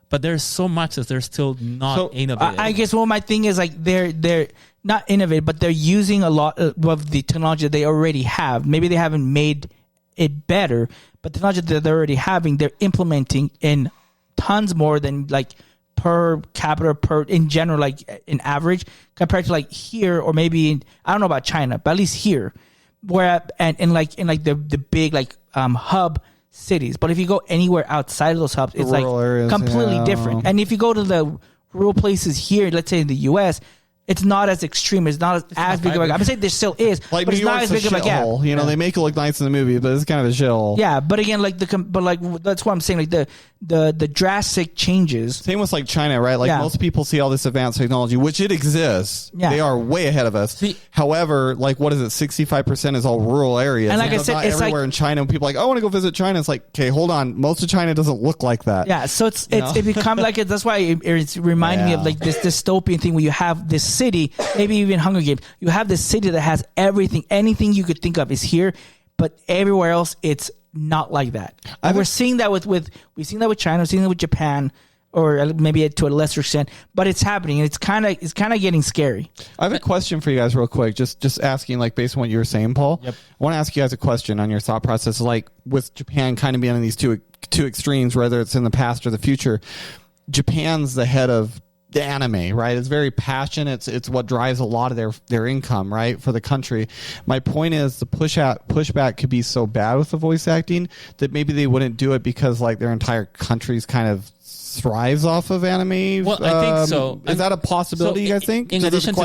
F: But there's so much that they're still not innovative.
D: I guess my thing is like they're not innovative, but they're using a lot of the technology that they already have. Maybe they haven't made it better, but the technology that they're already having, they're implementing in tons more than like per capita in general, like in average compared to like here or maybe I don't know about China, but at least here, where and in the big like hub cities. But if you go anywhere outside of those hubs, it's like
G: areas,
D: completely different. And if you go to the rural places here, let's say in the U.S., it's not as extreme. It's not as big of a gap. I'm saying there still is,
G: like
D: but
G: New
D: it's not
G: York's
D: as big of a gap.
G: You know, they make it look nice in the movie, but it's kind of a shithole.
D: Yeah, but again, like that's what I'm saying. Like the drastic changes.
G: Same with like China, right? Like most people see all this advanced technology, which it exists.
D: Yeah.
G: They are way ahead of us. However, like what is it? 65% is all rural areas.
D: And like I said,
G: not
D: it's
G: everywhere
D: like,
G: in China. When people are like, I want to go visit China. It's like, okay, hold on. Most of China doesn't look like that.
D: Yeah, so it becomes like that's why it's reminding me of like this dystopian thing where you have this city, maybe even Hunger Games. You have this city that has everything, anything you could think of is here, but everywhere else it's not like that. And we're seeing that with we've seen that with China, we're seeing that with Japan, or maybe to a lesser extent, but it's happening and it's kind of getting scary.
G: I have a question for you guys real quick, just asking like based on what you were saying, Paul.
F: Yep.
G: I want to ask you guys a question on your thought process, like with Japan kind of being in these two extremes, whether it's in the past or the future. Japan's the head of the anime, right? It's very passionate. It's what drives a lot of their income, right, for the country. My point is the pushback could be so bad with the voice acting that maybe they wouldn't do it because like their entire country's kind of thrives off of anime.
F: Well, I think so.
G: Is that a possibility, you guys think?
F: In addition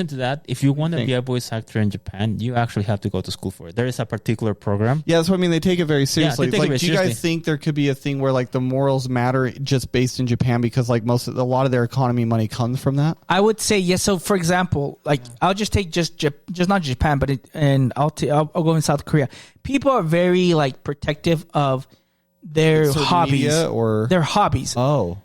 F: to that, if you want to
G: Think.
F: be a voice actor in Japan, you actually have to go to school for it. There is a particular program.
G: Yeah, that's what I mean. They take it very seriously.
F: they take it very
G: do you guys
F: seriously.
G: think there could be a thing where like the morals matter just based in Japan because like a lot of their economy money comes from that?
D: I would say yes. So for example, like I'll just take just not Japan, but I'll go in South Korea. People are very like protective of their
G: Social
D: hobbies
G: media or
D: their hobbies.
G: Oh.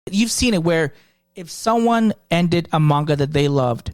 D: You've seen it where if someone ended a manga that they loved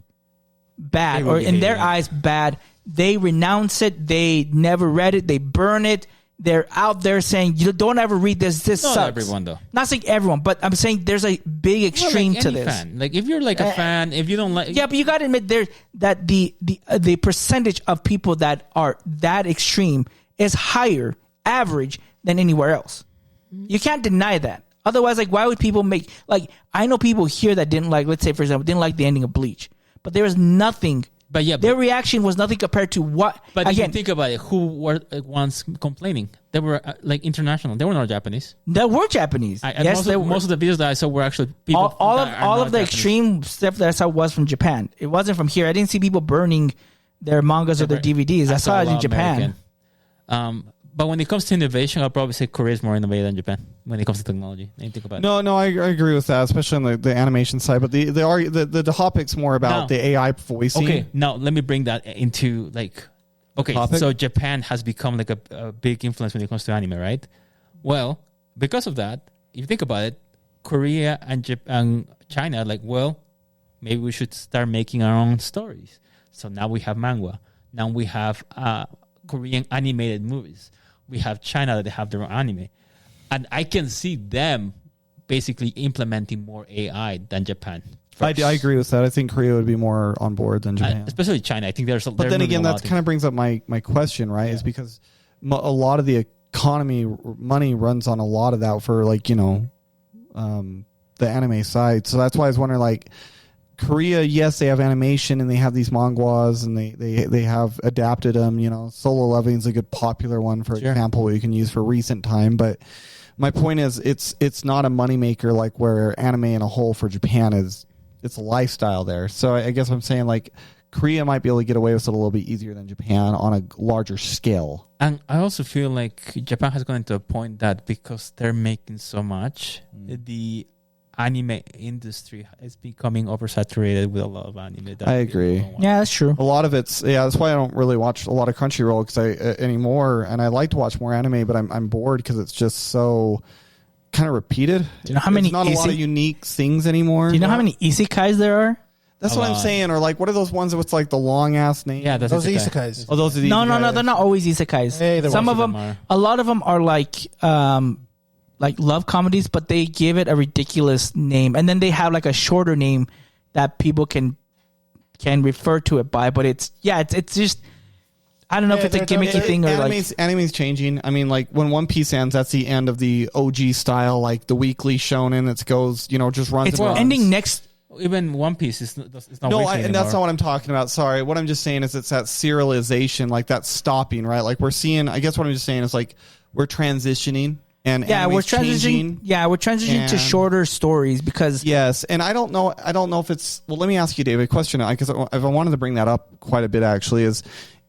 D: bad,
F: They will
D: or
F: be
D: in their
F: hating it.
D: eyes bad, they renounce it. They never read it. They burn it. they're out there saying you don't ever read this. This
F: Not
D: sucks.
F: everyone though.
D: Not saying everyone, but I'm saying there's a big extreme to this.
F: Fan. Like if you're like a fan, if you don't like,
D: Yeah, but you got to admit that the percentage of people that are that extreme is higher average than anywhere else. You can't deny that. Otherwise, like, why would people make like? I know people here that didn't like. Let's say, for example, didn't like the ending of Bleach, but there was nothing.
F: But yeah,
D: their reaction was nothing compared to what.
F: But
D: again,
F: if you think about it, who were once complaining? They were like international. They were not Japanese.
D: They were Japanese.
F: Yes, most of the videos that I saw were actually people.
D: All of the
F: Japanese.
D: extreme stuff that I saw was from Japan. It wasn't from here. I didn't see people burning their mangas or their DVDs. I saw it in Japan.
F: American. But when it comes to innovation, I'll probably say Korea is more innovative than Japan when it comes to technology. Think about it.
G: No, I agree with that, especially on the animation side. But the topic's more about the AI voicing.
F: Okay, now let me bring that into like, okay,
G: Topic?
F: so Japan has become like a big influence when it comes to anime, right? Well, because of that, if you think about it, Korea and China, like, well, maybe we should start making our own stories. So now we have manga. Now we have Korean animated movies. We have China that they have their own anime. And I can see them basically implementing more AI than Japan.
G: I agree with that. I think Korea would be more on board than Japan.
F: Especially China. I think there's
G: But then again, that kind of brings up my question, right? Yeah. Is because a lot of the economy money runs on a lot of that for like, the anime side. So that's why I was wondering, like, Korea, yes, they have animation and they have these manhwas and they have adapted them. Solo Leveling is a good popular one, for example, you can use for recent time. But my point is, it's not a moneymaker like where anime in a whole for Japan is. It's a lifestyle there. So I guess I'm saying, like, Korea might be able to get away with it a little bit easier than Japan on a larger scale.
F: And I also feel like Japan has gone to a point that because they're making so much, the anime industry is becoming oversaturated with a lot of anime.
G: I agree.
D: Yeah, that's true.
G: A lot of that's why I don't really watch a lot of Crunchyroll anymore, and I like to watch more anime, but I'm bored because it's just so kind of repeated.
D: Do you know how many?
G: There's not a lot of unique things anymore.
D: Do you know how many isekais there are?
G: That's what I'm saying. Or like, what are those ones with like the long ass name?
F: Yeah,
E: those are isekais.
G: Oh, those are the
D: No, they're not always isekais.
E: Hey,
D: some of them, a lot of them are like love comedies, but they give it a ridiculous name, and then they have like a shorter name that people can refer to it by. But it's just, I don't know if it's a gimmicky thing or
G: anime's changing. I mean, like when One Piece ends, that's the end of the OG style, like the weekly shonen. It goes, just runs.
D: It's
G: and runs.
D: ending next.
F: Even One Piece is not.
G: No, and that's not what I'm talking about. Sorry, what I'm just saying is it's that serialization, like that's stopping, right? Like we're seeing. I guess what I'm just saying is like we're transitioning. And
D: we're transitioning. We're transitioning to shorter stories because
G: and I don't know if it's. Well, let me ask you, David, a question, because if I wanted to bring that up quite a bit, actually, is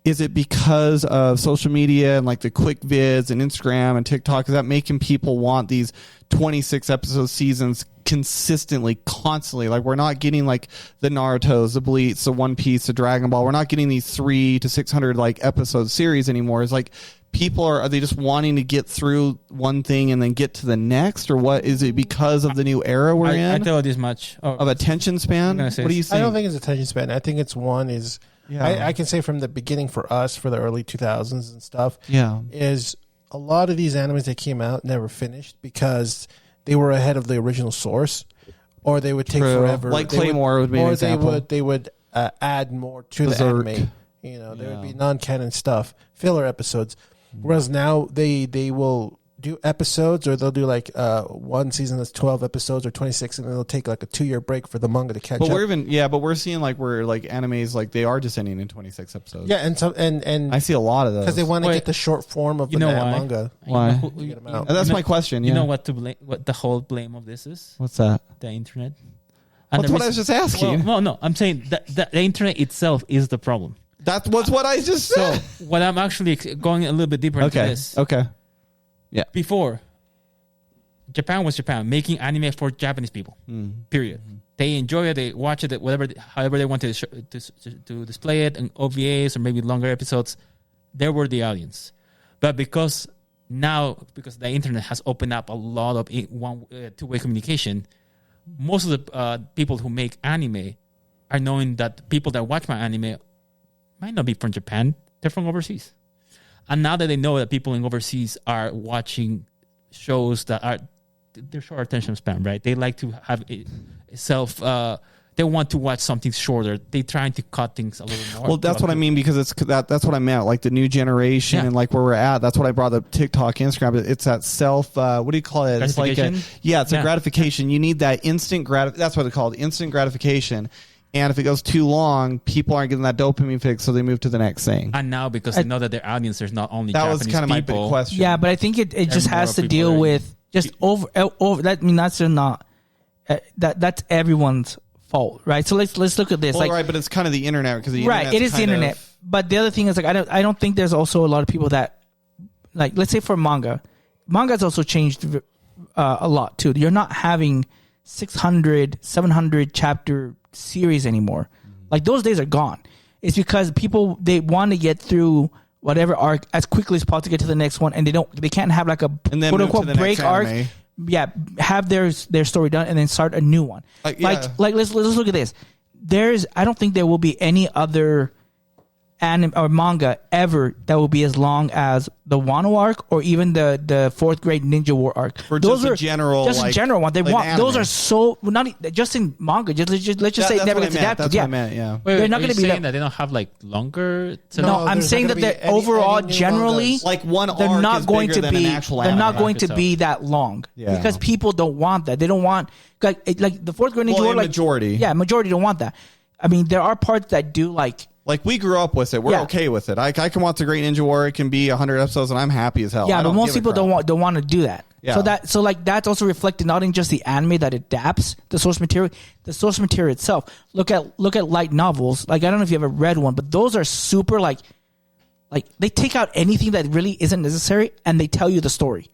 G: it because of social media and like the quick vids and Instagram and TikTok? Is that making people want these 26 episode seasons consistently, constantly? Like we're not getting like the Naruto's, the Bleach, the One Piece, the Dragon Ball. We're not getting these 300 to 600 like episode series anymore. It's like people are they just wanting to get through one thing and then get to the next, or what is it because of the new era we're in?
F: I tell you this much
G: of attention span. What do you think?
E: I don't think it's attention span. I think it's I can say from the beginning for us, for the early 2000s and stuff, is a lot of these animes that came out never finished because they were ahead of the original source, or they would take forever.
G: Like Claymore would be an example.
E: Or they would add more to
G: Berserk.
E: the anime. There would be non-canon stuff, filler episodes. Whereas now they will do episodes, or they'll do like one season that's 12 episodes or 26, and then they'll take like a 2-year break for the manga to catch up.
G: But we're seeing like where like animes like they are just ending in 26 episodes.
E: Yeah, and
G: I see a lot of those
E: because they want to get the short form of the manga.
G: Why? That's my question.
F: You know what to blame? What the whole blame of this is?
G: What's that?
F: The internet.
G: That's what I was just asking.
F: Well, no, I'm saying that the internet itself is the problem.
G: That was what I just said.
F: So what I'm actually going a little bit deeper into this.
G: Okay. Yeah.
F: Before, Japan was Japan, making anime for Japanese people. Period. They enjoy it. They watch it. However they wanted to display it, and OVAs or maybe longer episodes. They were the audience. But because the internet has opened up a lot of two-way communication, most of the people who make anime are knowing that people that watch my anime might not be from Japan. They're from overseas. And now that they know that people in overseas are watching shows that are they're short attention span, right? They like to have a self. They want to watch something shorter. They're trying to cut things a little more.
G: Well, that's what I mean, because that's what I meant. Like the new generation and like where we're at. That's what I brought up TikTok, Instagram. It's that self. What do you call it? It's like it's a gratification. You need that instant That's what it's called, instant gratification. And if it goes too long, people aren't getting that dopamine fix, so they move to the next thing.
F: And now, because they know that their audience is not only Japanese people.
G: That was kind of my big question.
D: Yeah, but I think it just has to deal with just over. That I mean, that's not that's everyone's fault, right? So let's look at this.
G: Well, right, but it's kind of the internet because
D: it is the internet. But the other thing is, like, I don't think there's also a lot of people that, like, let's say for manga's also changed a lot too. You're not having 600, 700 chapter series anymore. Like, those days are gone. It's because people, they want to get through whatever arc as quickly as possible to get to the next one, and they can't have like a quote unquote break arc. Yeah, have their story done and then start a new one. Like let's look at this. I don't think there will be any other anime or manga ever that will be as long as the Wano arc or even the fourth grade Ninja War arc.
G: For those are general,
D: just a general one. They want those are so not just in manga. Let's just say it never gets adapted.
G: That's what I meant. Yeah,
F: they're not going to be saying that they don't have like longer.
D: No, I'm saying that they're overall generally
G: like one arc
D: they're not
G: is
D: going
G: bigger
D: to
G: than
D: be.
G: an actual
D: They're not
G: anime
D: going to
F: arc
D: be that long because people don't want that. They don't want like the fourth grade Ninja War. Like
G: majority,
D: majority don't want that. I mean, there are parts that do like.
G: Like, we grew up with it. We're okay with it. I can watch The Great Ninja War. It can be 100 episodes, and I'm happy as hell.
D: Yeah, but most people don't want to do that.
G: Yeah.
D: So that's also reflected not in just the anime that adapts the source material itself. Look at light novels. Like, I don't know if you ever read one, but those are super like they take out anything that really isn't necessary and they tell you the story.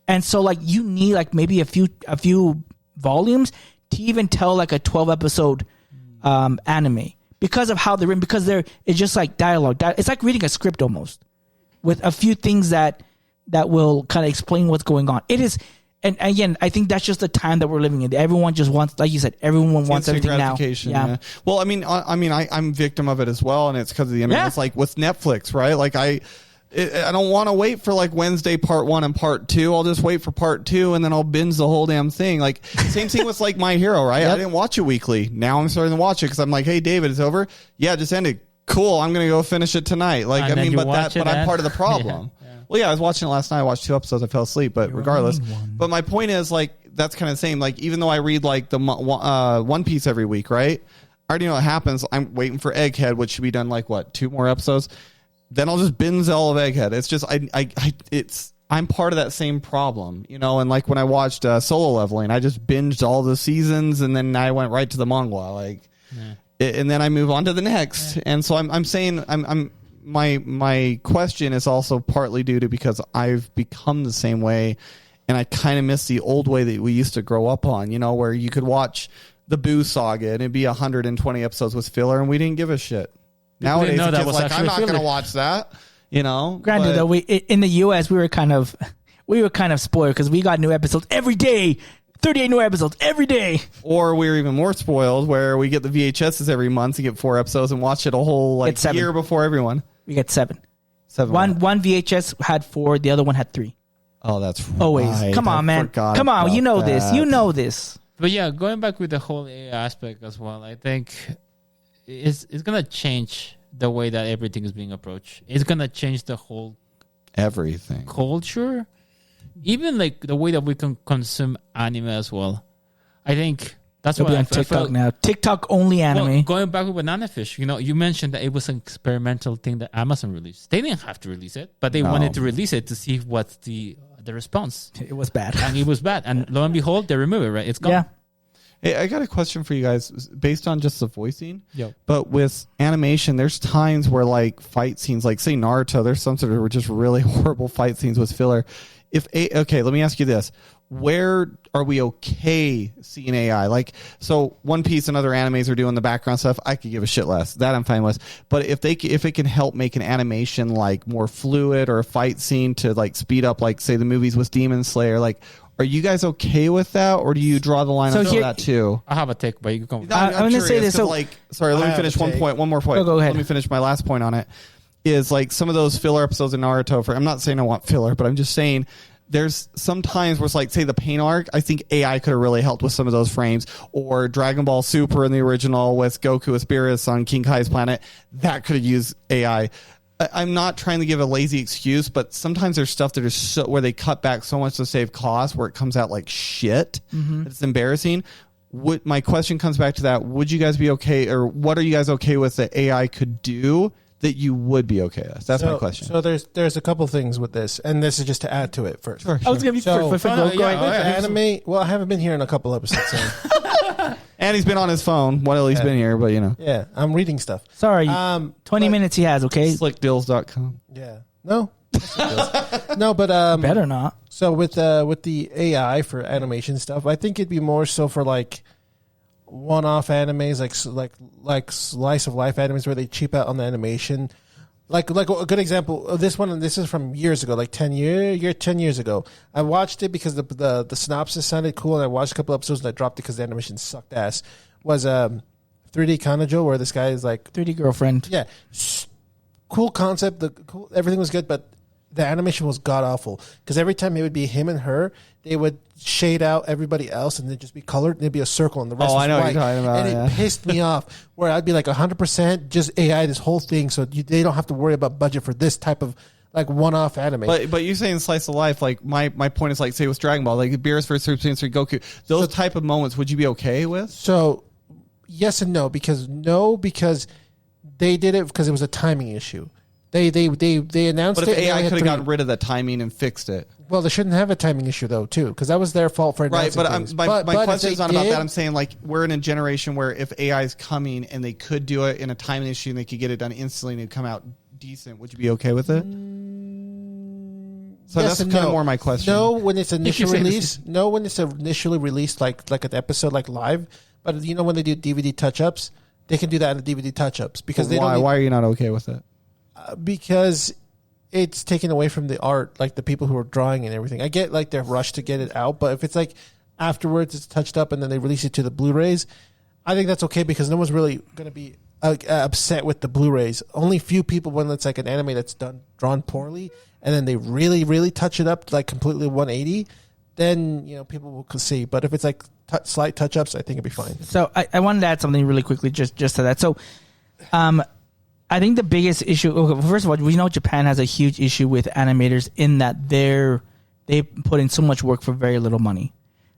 D: And so like you need like maybe a few volumes to even tell like a 12 episode anime. Because of how they're written, because it's just like dialogue. It's like reading a script almost, with a few things that will kind of explain what's going on. It is, and again, I think that's just the time that we're living in. Everyone just wants, like you said, everyone wants everything now.
G: Yeah. Well, I'm victim of it as well, and it's because of the internet. It's like with Netflix, right? Like I don't want to wait for like Wednesday part 1 and part 2. I'll just wait for part 2 and then I'll binge the whole damn thing. Like same thing with like My Hero, right? I didn't watch it weekly. Now I'm starting to watch it because I'm like, hey, David, it's over. Yeah, it just ended. Cool. I'm going to go finish it tonight. Like,
F: and
G: but I'm part of the problem. Well, yeah, I was watching it last night. I watched 2 episodes. I fell asleep, but regardless. But my point is like, that's kind of the same. Like, even though I read like the One Piece every week, right? I already know what happens. I'm waiting for Egghead, which should be done like 2 more episodes. Then I'll just binge all of Egghead. It's just I'm part of that same problem, you know. And like when I watched Solo Leveling, I just binged all the seasons, and then I went right to the manga, and then I move on to the next. And so I'm saying my question is also partly due to because I've become the same way, and I kind of miss the old way that we used to grow up on, you know, where you could watch the Boo Saga and it'd be 120 episodes with filler, and we didn't give a shit. Nowadays, it's like, I'm not going to watch that, you know.
D: Granted, though, in the U.S., we were kind of spoiled because we got new episodes every day, 38 new episodes every day.
G: Or we were even more spoiled where we get the VHSs every month to get 4 episodes and watch it a whole year before everyone.
D: We get 7. One VHS had 4, the other one had 3.
G: Oh, that's
D: always
G: right.
D: Come on, man. Come on, you know this. You know this.
F: But yeah, going back with the whole AI aspect as well, I think it's gonna change the way that everything is being approached. It's gonna change the whole
G: everything culture,
F: even like the way that we can consume anime as well. I think that's
D: why on TikTok now. TikTok only anime.
F: Well, going back with Banana Fish, you know, you mentioned that it was an experimental thing that Amazon released. They didn't have to release it, but they wanted to release it to see what's the response.
D: It was bad,
F: and it was bad, and lo and behold, they remove it. Right, it's gone.
D: Yeah.
G: Hey, I got a question for you guys based on just the voicing.
F: Yep.
G: But with animation, there's times where like fight scenes, like say Naruto, there's some sort of just really horrible fight scenes with filler. Okay, let me ask you this. Where are we okay seeing AI? Like, so One Piece and other animes are doing the background stuff. I could give a shit less. That I'm fine with. But if it can help make an animation like more fluid or a fight scene to like speed up, like say the movies with Demon Slayer, like, are you guys okay with that, or do you draw the line on that too?
F: I have a take, but you can go.
D: I'm going to say this. So,
G: sorry, let me finish one more point.
D: Go ahead.
G: Let me finish my last point on it. is like some of those filler episodes in Naruto. I'm not saying I want filler, but I'm just saying there's some times where it's like, say, the pain arc. I think AI could have really helped with some of those frames, or Dragon Ball Super in the original with Goku with Beerus on King Kai's planet. That could have used AI. I'm not trying to give a lazy excuse, but sometimes there's stuff that is so, where they cut back so much to save costs, where it comes out like shit. It's embarrassing. My question comes back to that. Would you guys be okay, or what are you guys okay with that AI could do that you would be okay with? That's my question.
E: So there's a couple things with this, and this is just to add to it first.
D: I was going to be first.
E: Anime. Well, I haven't been here in a couple episodes. So.
G: And he's been on his phone while he's been here, but you know.
E: Yeah, I'm reading stuff.
D: Sorry, 20 minutes he has, okay?
G: Slickdeals.com.
E: Yeah. No. No, but
D: better not.
E: So with the AI for animation stuff, I think it'd be more so for like one-off animes, like slice of life animes where they cheap out on the animation. Like a good example of this one, and this is from years ago, like 10 years ago. I watched it because the synopsis sounded cool, and I watched a couple episodes and I dropped it because the animation sucked ass. Was 3D Kanojo, where this guy is like
D: 3D girlfriend.
E: Yeah, cool concept. Everything was good, but the animation was god awful because every time it would be him and her, they would shade out everybody else and then just be colored. And it'd be a circle, and the rest was
G: I know
E: white.
G: what you're talking about.
E: And it pissed me off. Where I'd be like 100% just AI this whole thing, so they don't have to worry about budget for this type of like one-off anime.
G: But you're saying slice of life. Like my point is like, say with Dragon Ball, like Beerus versus Super Saiyan 3 Goku. Those type of moments, would you be okay with?
E: So yes and no, because they did it because it was a timing issue. They announced it.
G: But if AI could have gotten rid of the timing and fixed it.
E: Well, they shouldn't have a timing issue though, too, because that was their fault for announcing things.
G: My question is not about that. I'm saying like we're in a generation where if AI is coming and they could do it in a timing issue and they could get it done instantly and it'd come out decent, would you be okay with it? So
E: yes,
G: that's kind of more my question.
E: No, when it's initially released. No, when it's initially released, like an episode like live. But you know when they do DVD touch-ups, they can do that in the DVD touch-ups because they don't.
G: Why are you not okay with it?
E: Because it's taken away from the art, like the people who are drawing and everything. I get like they're rushed to get it out, but if it's like afterwards it's touched up and then they release it to the Blu-rays, I think that's okay because no one's really going to be upset with the Blu-rays. Only few people when it's like an anime that's drawn poorly and then they really, really touch it up like completely 180, then people will see. But if it's like slight touch-ups, I think it'd be fine.
D: So I wanted to add something really quickly just to that. So I think the biggest issue, first of all, we know Japan has a huge issue with animators in that they put in so much work for very little money.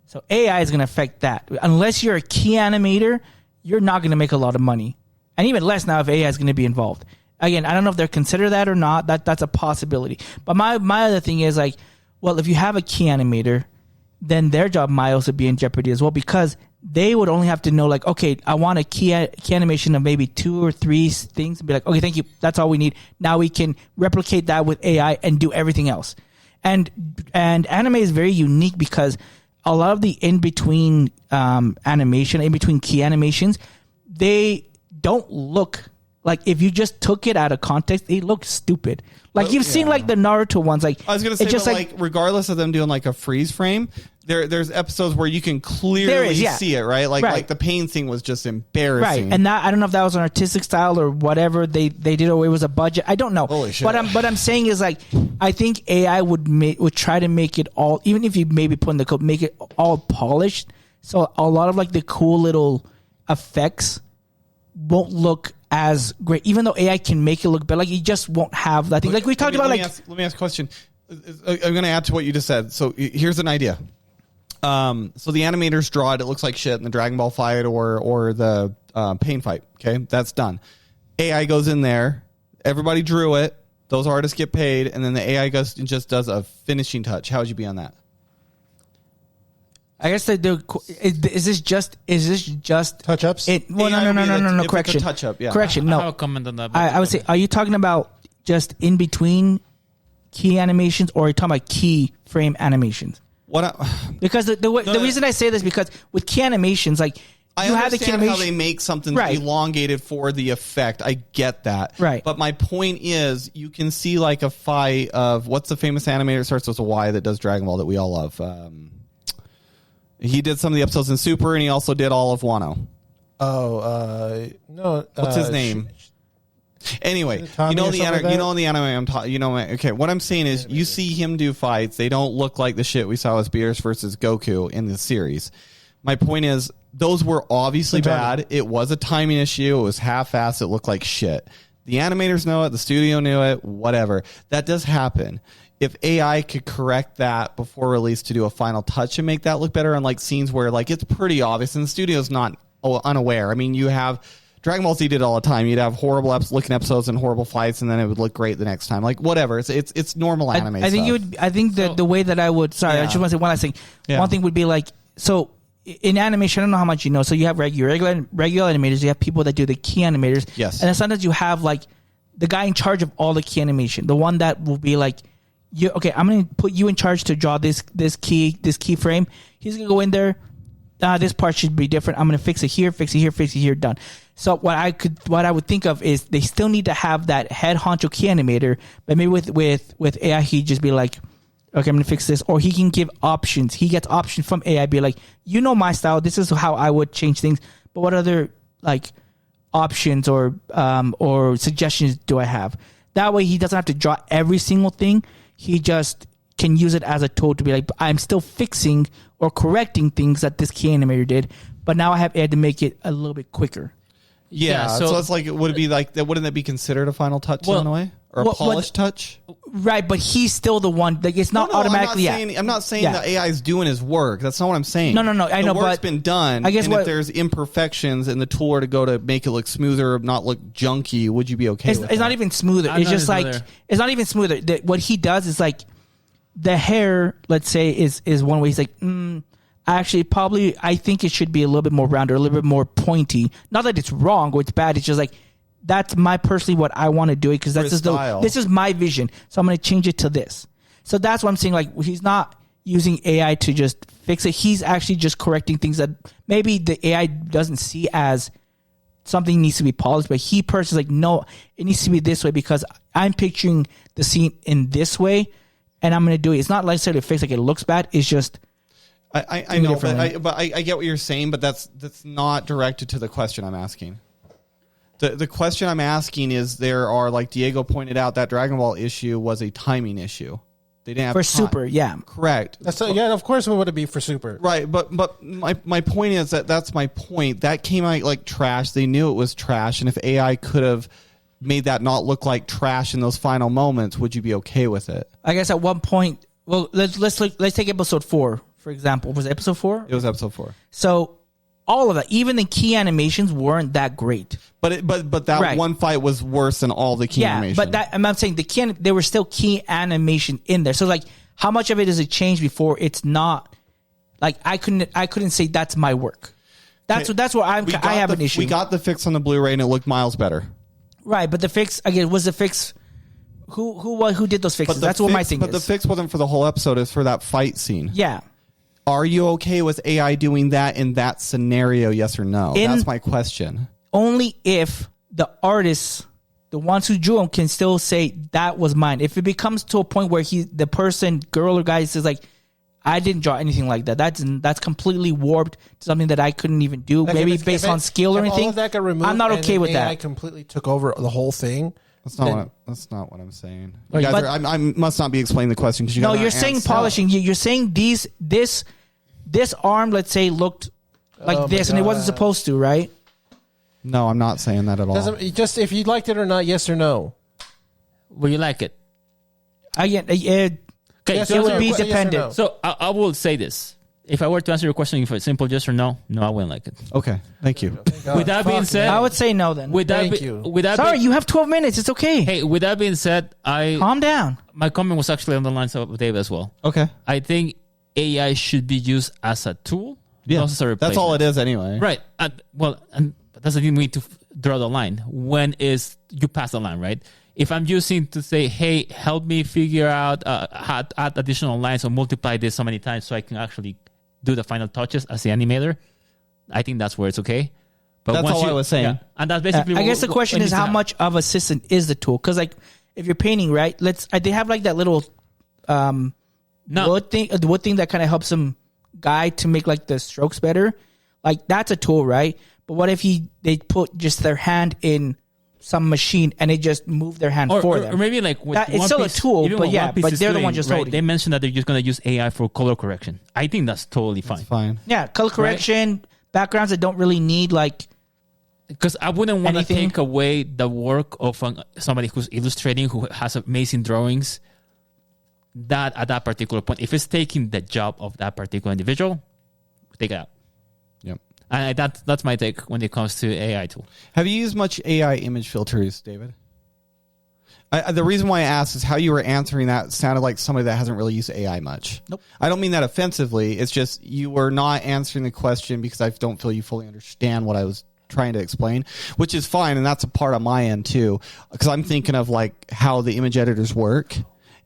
D: So AI is going to affect that. Unless you're a key animator, you're not going to make a lot of money. And even less now if AI is going to be involved. Again, I don't know if they're consider that or not. That's a possibility. But my other thing is like, well, if you have a key animator, then their job might also be in jeopardy as well because they would only have to know like, okay, I want a key animation of maybe 2 or 3 things and be like, okay, thank you. That's all we need. Now we can replicate that with AI and do everything else. And anime is very unique because a lot of the in-between animation, in-between key animations, they don't look like if you just took it out of context, they look stupid. Like you've seen like the Naruto ones. Like
G: I was going to say, just like regardless of them doing like a freeze frame, there's episodes where you can clearly see it, right? Like the pain thing was just embarrassing,
D: right? And that I don't know if that was an artistic style or whatever they did, or it was a budget. I don't know.
G: Holy shit!
D: But I'm saying is like I think AI would try to make it all, even if you maybe put in the code, make it all polished. So a lot of like the cool little effects won't look as great, even though AI can make it look better. Like you just won't have that thing. Like we talked about.
G: Let me ask a question. I'm going to add to what you just said. So here's an idea. So the animators draw it. It looks like shit in the Dragon Ball fight or the pain fight. Okay, that's done. AI goes in there. Everybody drew it. Those artists get paid, and then the AI goes and just does a finishing touch. How would you be on that?
D: I guess they do. Is this just
E: touch-ups?
D: No. Correction.
G: Touch-up. Yeah.
D: Correction. No.
F: I have a comment on that.
D: I would say, are you talking about just in between key animations, or are you talking about key frame animations? Because the reason I say this is because with key animations, like
G: I understand how they make something elongated for the effect. I get that.
D: Right.
G: But my point is, you can see like a fight of what's the famous animator that starts with a Y that does Dragon Ball that we all love. He did some of the episodes in Super, and he also did all of Wano.
E: No.
G: What's his name? Anyway,
E: Tommy
G: you know
E: or
G: the
E: something like
G: you
E: that?
G: know the anime I'm talking. You know, okay. What I'm saying is, you see him do fights. They don't look like the shit we saw with Beerus versus Goku in the series. My point is, those were obviously bad. It was a timing issue. It was half-assed. It looked like shit. The animators know it. The studio knew it. Whatever. That does happen. If AI could correct that before release to do a final touch and make that look better on like scenes where like it's pretty obvious and the studio's not unaware. I mean, you have Dragon Ball Z did it all the time. You'd have horrible looking episodes and horrible fights, and then it would look great the next time. Like whatever. It's normal anime.
D: I think
G: stuff.
D: you would. I think that the way that I would. Sorry, I
G: Yeah.
D: just want to say one last thing.
G: Yeah.
D: One thing would be like so. In animation, I don't know how much you know. So you have regular animators. You have people that do the key animators.
G: Yes.
D: And then sometimes you have like the guy in charge of all the key animation. The one that will be like, I'm going to put you in charge to draw this keyframe. He's going to go in there. This part should be different. I'm going to fix it here, done. So what I would think of is they still need to have that head honcho key animator, but maybe with AI, he'd just be like, okay, I'm going to fix this. Or he can give options. He gets options from AI, be like, you know my style. This is how I would change things. But what other like options or suggestions do I have? That way he doesn't have to draw every single thing. He just can use it as a tool to be like, I'm still fixing or correcting things that this key animator did. But now I have AI to make it a little bit quicker.
G: Yeah, so it's like, would it be like that? Wouldn't that be considered a final touch in a way, or a polished touch?
D: Right, but he's still the one. Like it's not automatically.
G: I'm not saying that AI is doing his work. That's not what I'm saying.
D: No. I know,
G: the work's
D: but
G: been done.
D: I guess
G: and if there's imperfections and the tool were to go to make it look smoother, not look junky, would you be okay?
D: It's
G: with
D: not
G: that?
D: even smoother. It's just like it's not even smoother. What he does is like the hair. Let's say is one way. He's like, actually, probably I think it should be a little bit more rounder, a little bit more pointy. Not that it's wrong or it's bad. It's just like that's my personally what I want to do it because that's just this is my vision. So I'm going to change it to this. So that's what I'm saying. Like he's not using AI to just fix it. He's actually just correcting things that maybe the AI doesn't see as something needs to be polished, but he personally is like, no, it needs to be this way because I'm picturing the scene in this way, and I'm going to do it. It's not necessarily a fix like it looks bad. It's just
G: I know, but I get what you're saying, but that's not directed to the question I'm asking. The question I'm asking is there are, like Diego pointed out, that Dragon Ball issue was a timing issue. They didn't have
D: for
G: time.
D: Super, yeah,
G: correct.
E: Of course, what would it be for Super?
G: Right, but my point is that's my point. That came out like trash. They knew it was trash, and if AI could have made that not look like trash in those final moments, would you be okay with it?
D: I guess at one point, well, let's take episode 4 for example. Was it episode 4?
G: It was episode 4.
D: So all of that, even the key animations weren't that great.
G: But that one fight was worse than all the key animation.
D: But that I'm not saying there were still key animation in there. So like, how much of it does it change before it's not? Like I couldn't say that's my work. That's where I have an issue.
G: We got the fix on the Blu-ray and it looked miles better.
D: Right, but the fix again was the fix. Who did those fixes? That's what my thing is.
G: But the fix wasn't for the whole episode. It's for that fight scene.
D: Yeah.
G: Are you okay with AI doing that in that scenario? Yes or no? That's my question.
D: Only if the artists, the ones who drew them, can still say that was mine. If it becomes to a point where the person, girl or guy, says like, I didn't draw anything like that. That's completely warped to something that I couldn't even do.
E: Like
D: maybe based on skill or anything.
E: All of that got removed,
D: I'm not okay with that.
E: AI completely took over the whole thing.
G: That's not what I'm saying. You guys I must not be explaining the question because
D: you're saying polishing. You're saying this arm, let's say, looked like this, and it wasn't supposed to, right?
G: No, I'm not saying that at all.
E: Just if you liked it or not, yes or no.
F: Will you like it?
D: Okay,
E: Yes
D: it
E: or
D: would
E: no?
D: be
E: Yes or
D: dependent.
E: no?
F: So I will say this. If I were to answer your question with a simple yes or no, I wouldn't like it.
G: Okay, thank you.
F: With that being said,
D: I would say no then.
E: Thank you.
D: Sorry, you have 12 minutes. It's okay.
F: Hey, with that being said,
D: Calm down.
F: my comment was actually on the lines of Dave as well.
G: Okay.
F: I think AI should be used as a tool.
G: Yeah,
F: not as a
G: that's all
F: replacement.
G: it is anyway.
F: Right. And that's the thing we need to draw the line. When is you pass the line, right? If I'm using to say, hey, help me figure out how to add additional lines or multiply this so many times so I can actually do the final touches as the animator, I think that's where it's okay. But
G: That's all I was saying.
F: Yeah, and that's basically
D: I guess the question is how much of assistant is the tool? Because like if you're painting, right? They have like that little wood thing that kind of helps them guide to make like the strokes better. Like that's a tool, right? But what if they put just their hand in some machine and it just moved their hand for them.
F: Or maybe like with
D: it's still a tool,
F: even
D: but
F: what
D: yeah,
F: One Piece
D: but
F: is
D: they're the
F: doing,
D: ones just
F: right,
D: holding.
F: They mentioned that they're just going to use AI for color correction. I think that's totally fine.
G: It's fine.
D: Yeah, color correction, backgrounds that don't really need like.
F: Because I wouldn't want to
D: Anything?
F: take away the work of somebody who's illustrating, who has amazing drawings. That at that particular point, if it's taking the job of that particular individual, take it out.
G: Yep.
F: And that's my take when it comes to AI tool.
G: Have you used much AI image filters, David? The reason why I asked is how you were answering that sounded like somebody that hasn't really used AI much.
D: Nope.
G: I don't mean that offensively. It's just you were not answering the question because I don't feel you fully understand what I was trying to explain, which is fine, and that's a part on my end too, because I'm thinking of like how the image editors work,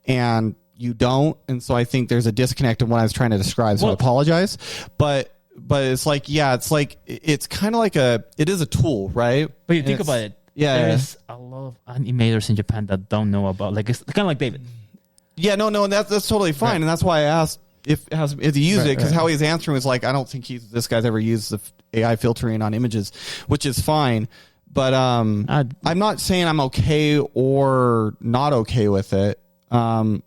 G: and you don't, and so I think there's a disconnect in what I was trying to describe. So I apologize, but it's like it's kind of like it is a tool, right?
F: But you think about it.
G: Yeah,
F: there's a lot of animators in Japan that don't know about, like, it's kind of like David.
G: Yeah, no, and that's totally fine, and that's why I asked if he used it, because how he's answering was like, I don't think this guy's ever used the AI filtering on images, which is fine. But I'm not saying I'm okay or not okay with it. Again,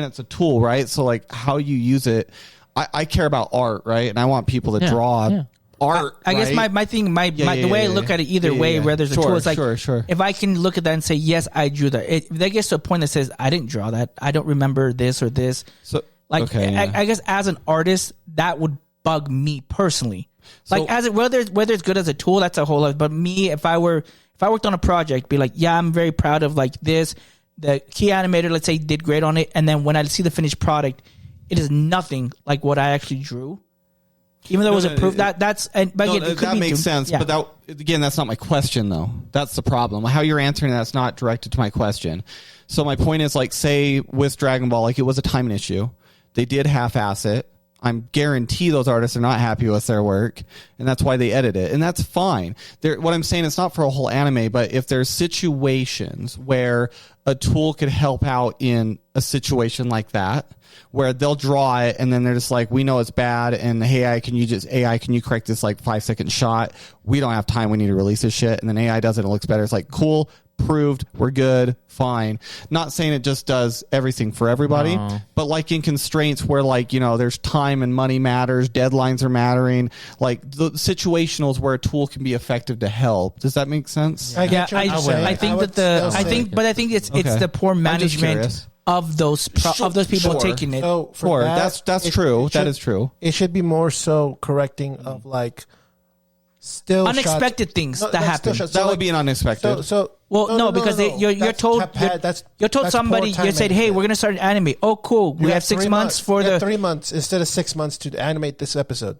G: it's a tool, right? So like how you use it, I care about art, right? And I want people to draw art.
D: I guess my thing, the way I look at it either way, where there's a tool, it's like, if I can look at that and say, yes, I drew that. If that gets to a point that says, I didn't draw that, I don't remember this or this.
G: So
D: like, I guess as an artist, that would bug me personally. So, like whether it's good as a tool, that's a whole lot. But me, if I worked on a project, be like, yeah, I'm very proud of like this. The key animator, let's say, did great on it, and then when I see the finished product, it is nothing like what I actually drew. Even though it was approved, that
G: makes sense.
D: Yeah.
G: But that's not my question, though. That's the problem. How you're answering that's not directed to my question. So my point is, like, say with Dragon Ball, like it was a timing issue. They did half-ass it. I'm guarantee those artists are not happy with their work, and that's why they edit it, and that's fine. What I'm saying, it's not for a whole anime, but if there's situations where a tool could help out in a situation like that, where they'll draw it and then they're just like, we know it's bad, and hey, AI, can you correct this like 5-second shot? We don't have time. We need to release this shit, and then AI does it. And it looks better. It's like, cool. Proved, we're good, fine. Not saying it just does everything for everybody, but like in constraints where like, you know, there's time and money matters, deadlines are mattering, like the situationals where a tool can be effective to help. Does that make sense?
D: I think it's the poor management of those people taking it.
E: So for
G: that's true. That is true.
E: It should be more so correcting of like still
D: unexpected things that happen.
G: That would be an unexpected.
D: Because you're told somebody, you said, hey, we're gonna start an anime. Oh, cool. We have 6 months for the
E: 3 months instead of 6 months to animate this episode.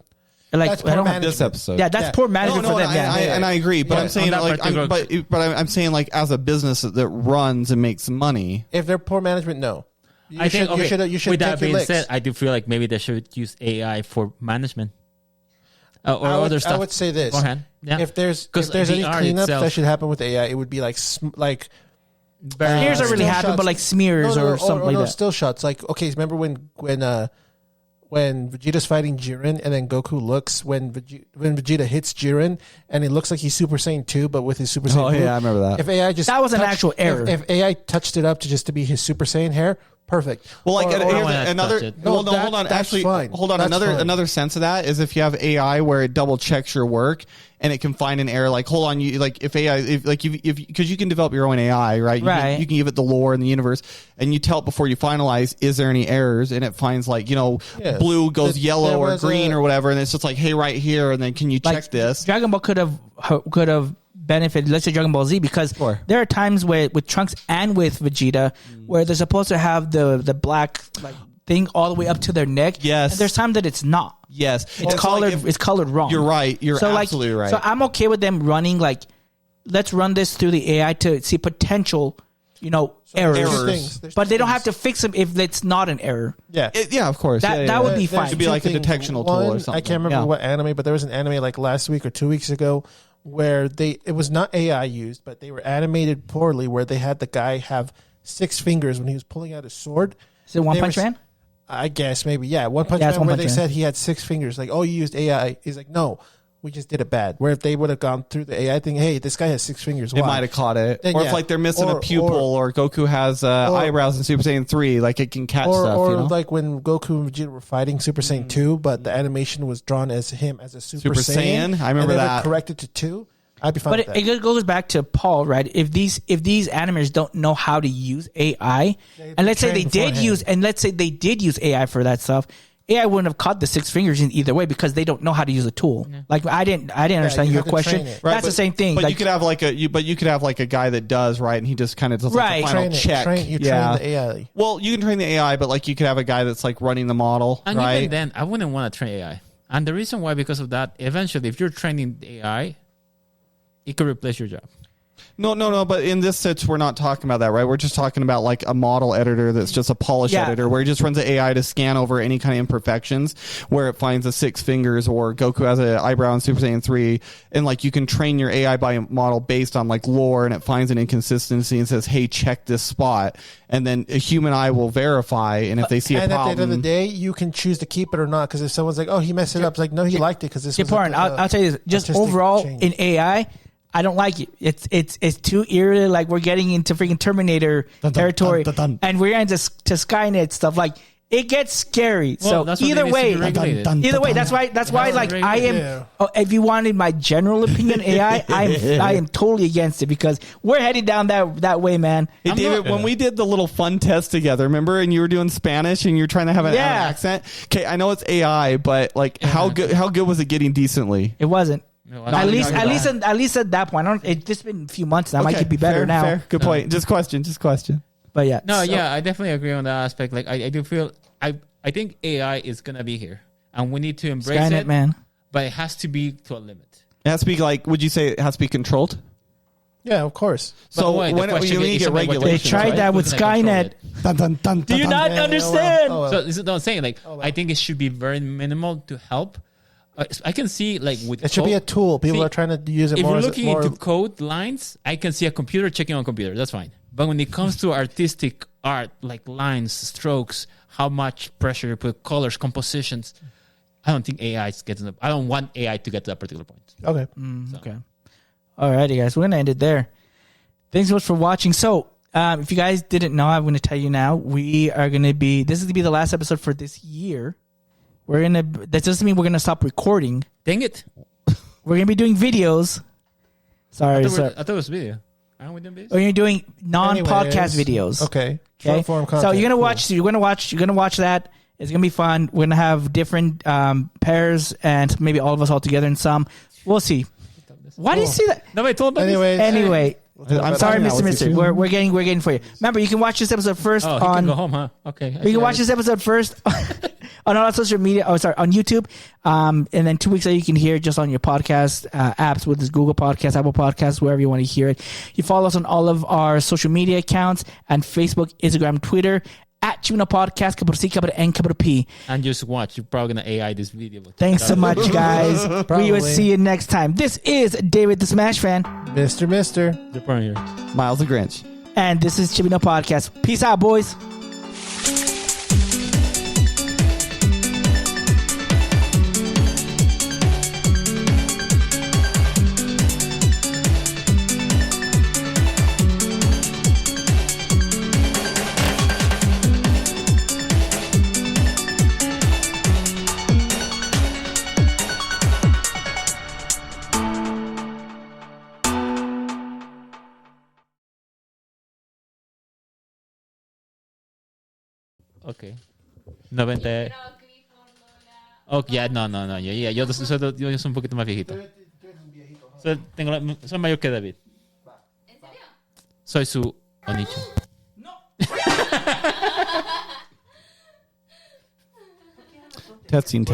D: Like,
E: that's
D: I don't
E: have
G: this episode.
D: Yeah, that's poor management for them.
G: And I agree, but I'm saying like,
F: particular-
G: I'm saying like as a business that runs and makes money.
E: If they're poor management, no.
F: You should
E: take
F: with that
E: your
F: being
E: licks.
F: said, I do feel like maybe they should use AI for management. Or other stuff.
E: I would say this:
F: beforehand. Yeah.
E: if there's
F: the
E: any
F: art
E: cleanup
F: itself-
E: that should happen with AI, it would be like
D: Smears don't really
E: still
D: happen,
E: shots.
D: but like smears or something like that.
E: Still shots. Like, okay, remember when Vegeta's fighting Jiren and then Goku looks when Vegeta hits Jiren and it looks like he's Super Saiyan 2 but with his Super Saiyan blue.
G: Yeah, I remember that.
E: If AI just
D: That was an actual error.
E: If AI touched it up to be his Super Saiyan hair, perfect.
G: Well, like
F: Or-
G: here's
F: or
G: another.
F: touch it.
G: Well, no,
E: No,
G: hold on.
E: that's
G: Actually,
E: fine.
G: hold on.
E: That's fine.
G: Another sense of that is if you have AI where it double checks your work and it can find an error. Like, hold on, you like if AI, because you can develop your own AI, right? You can give it the lore in the universe, and you tell it before you finalize, is there any errors? And it finds like blue goes yellow or green or whatever, and it's just like, hey, right here, and then can you check this?
D: Dragon Ball could have benefited, let's say Dragon Ball Z, because there are times where with Trunks and with Vegeta where they're supposed to have the black like thing all the way up to their neck.
G: Yes.
D: And there's times that it's not.
G: Yes.
D: It's colored. It's colored wrong.
G: You're right. You're absolutely right.
D: So I'm okay with them running like, let's run this through the AI to see potential, errors. But they don't have to fix them if it's not an error.
E: Yeah.
G: Of course.
D: That would be
E: There
D: fine.
G: should be like a detectional tool or something.
E: I can't remember what anime, but there was an anime like last week or 2 weeks ago where it was not AI used, but they were animated poorly where they had the guy have 6 fingers when he was pulling out his sword.
D: Is it One Punch Man?
E: I guess maybe, yeah. One Punch Man where they said he had 6 fingers. Like, oh, you used AI. He's like, no. we just did it bad. Where if they would have gone through the AI thing, hey, this guy has 6 fingers.
G: It
E: Why?
G: might have caught it.
E: Then,
G: or
E: yeah.
G: if like they're missing
E: Or-
G: a pupil or Goku has eyebrows in Super Saiyan 3, like it can catch stuff.
E: Or
G: You know?
E: like when Goku and Vegeta were fighting Super Saiyan 2, but the animation was drawn as him as a Super Saiyan.
G: I remember
E: and then
G: that.
E: corrected to 2. I'd be fine
D: But
E: with that.
D: it goes back to Paul, right? If these animators don't know how to use AI, and let's say they
E: trained
D: did
E: beforehand.
D: use AI for that stuff, AI wouldn't have caught the 6 fingers in either way because they don't know how to use a tool. Like I didn't understand
E: you
D: your
E: have to
D: question.
E: train it.
G: Right,
D: That's the same thing.
G: But
D: Like,
G: you could have like a guy that does, right, and he just kind of does
D: Right.
G: like a final
E: Train it.
G: check.
E: You train the AI.
G: Well, you can train the AI, but like you could have a guy that's like running the model,
F: And
G: right?
F: even then, I wouldn't want to train AI. And the reason why, because of that, eventually, if you're training the AI, it could replace your job.
G: No. But in this sense, we're not talking about that, right? We're just talking about like a model editor that's just a polish
D: Yeah.
G: editor where it just runs the AI to scan over any kind of imperfections where it finds the 6 fingers or Goku has an eyebrow in Super Saiyan 3. And like you can train your AI by a model based on like lore and it finds an inconsistency and says, hey, check this spot. And then a human eye will verify. And if they see a
E: And at the
G: problem.
E: end of the day, you can choose to keep it or not. Because if someone's like, "Oh, he messed it up," it's like, "No, he liked it because this was."
D: Japorean, I'll tell you this. Just
E: artistic
D: overall
E: change.
D: in AI, I don't like it. It's too eerie. Like we're getting into freaking Terminator territory, and we're into Skynet stuff. Like it gets scary.
F: Well,
D: So
F: that's what
D: either
F: needs to be
D: way,
F: regulated.
D: either way, that's why like I am.
E: Yeah.
D: If you wanted my general opinion, AI, I am totally against it because we're headed down that way, man.
G: Hey,
F: I'm
G: David,
F: not-
G: when we did the little fun test together, remember, and you were doing Spanish and you're trying to have an
D: Yeah.
G: accent. Okay, I know it's AI, but like, how good was it getting decently?
D: It wasn't.
F: No,
D: At least at that point. It's been a few months now. It might be better
G: fair,
D: now.
G: Fair. Good point. Just question.
D: But yeah.
F: No,
D: so-
F: yeah, I definitely agree on that aspect. Like, I do feel, I think AI is going to be here. And we need to embrace
D: Skynet,
F: it.
D: man.
F: But it has to be to a limit.
G: It has to be like, would you say it has to be controlled?
E: Yeah, of course.
G: So
F: But wait, the
G: when
F: question
G: you
F: is
G: get
F: something what
G: regulations,
D: They tried
G: right?
D: that with
F: Who's gonna control
D: Skynet.
F: it?
D: Do you not
E: Yeah,
D: understand?
E: well.
F: So this is what I'm saying. Like, I think it should be very minimal to help. I can see like with
E: It should be a tool. People
F: See,
E: are trying to use it
F: if
E: more.
F: you're
E: as a-
F: looking
E: more
F: into code lines, I can see a computer checking on a computer. That's fine. But when it comes to artistic art, like lines, strokes, how much pressure you put, colors, compositions, I don't think AI gets. I don't want AI to get to that particular point.
E: okay.
D: Okay. Alrighty, guys. We're going to end it there. Thanks so much for watching. So, if you guys didn't know, I'm going to tell you now. We are going to be... This is going to be the last episode for this year. That doesn't mean we're going to stop recording.
F: Dang it!
D: We're going to be doing videos. Sorry.
F: I thought it was video. Aren't we doing videos?
D: We're going to be doing non-podcast videos.
E: Okay.
D: Okay.
E: Short form content.
D: So you're
E: Cool.
D: gonna watch that. It's gonna be fun. We're gonna have different pairs and maybe all of us all together in some. We'll see. Why do you see that?
F: Nobody told about
E: Anyways,
D: Anyway, I'm sorry,
G: talking now
D: Mr.
G: with you
D: Mister.
G: too.
D: We're getting for you. Remember, you can watch this episode first
F: this. Oh, he
D: on.
F: can go home, huh? Okay.
D: You can watch this episode first on all our social media. Oh, sorry, on YouTube. And then 2 weeks later, you can hear it just on your podcast apps with this Google Podcast, Apple Podcasts, wherever you want to hear it. You follow us on all of our social media accounts and Facebook, Instagram, Twitter at Chino Podcast, capital C, capital N, capital P.
F: And just watch. You're probably gonna AI this video.
D: Thanks so much, guys. We
E: Probably.
D: will see you next time. This is David the Smash Fan,
E: Mister.
F: Japorean here.
G: Miles the Grinch.
D: and this is Chibino Podcast. Peace out, boys.
F: Okay. 90. Okay, ya, no. Yo soy un poquito más viejito. Soy mayor que David.
B: ¿En serio?
F: Soy su Onicho.
G: Testing.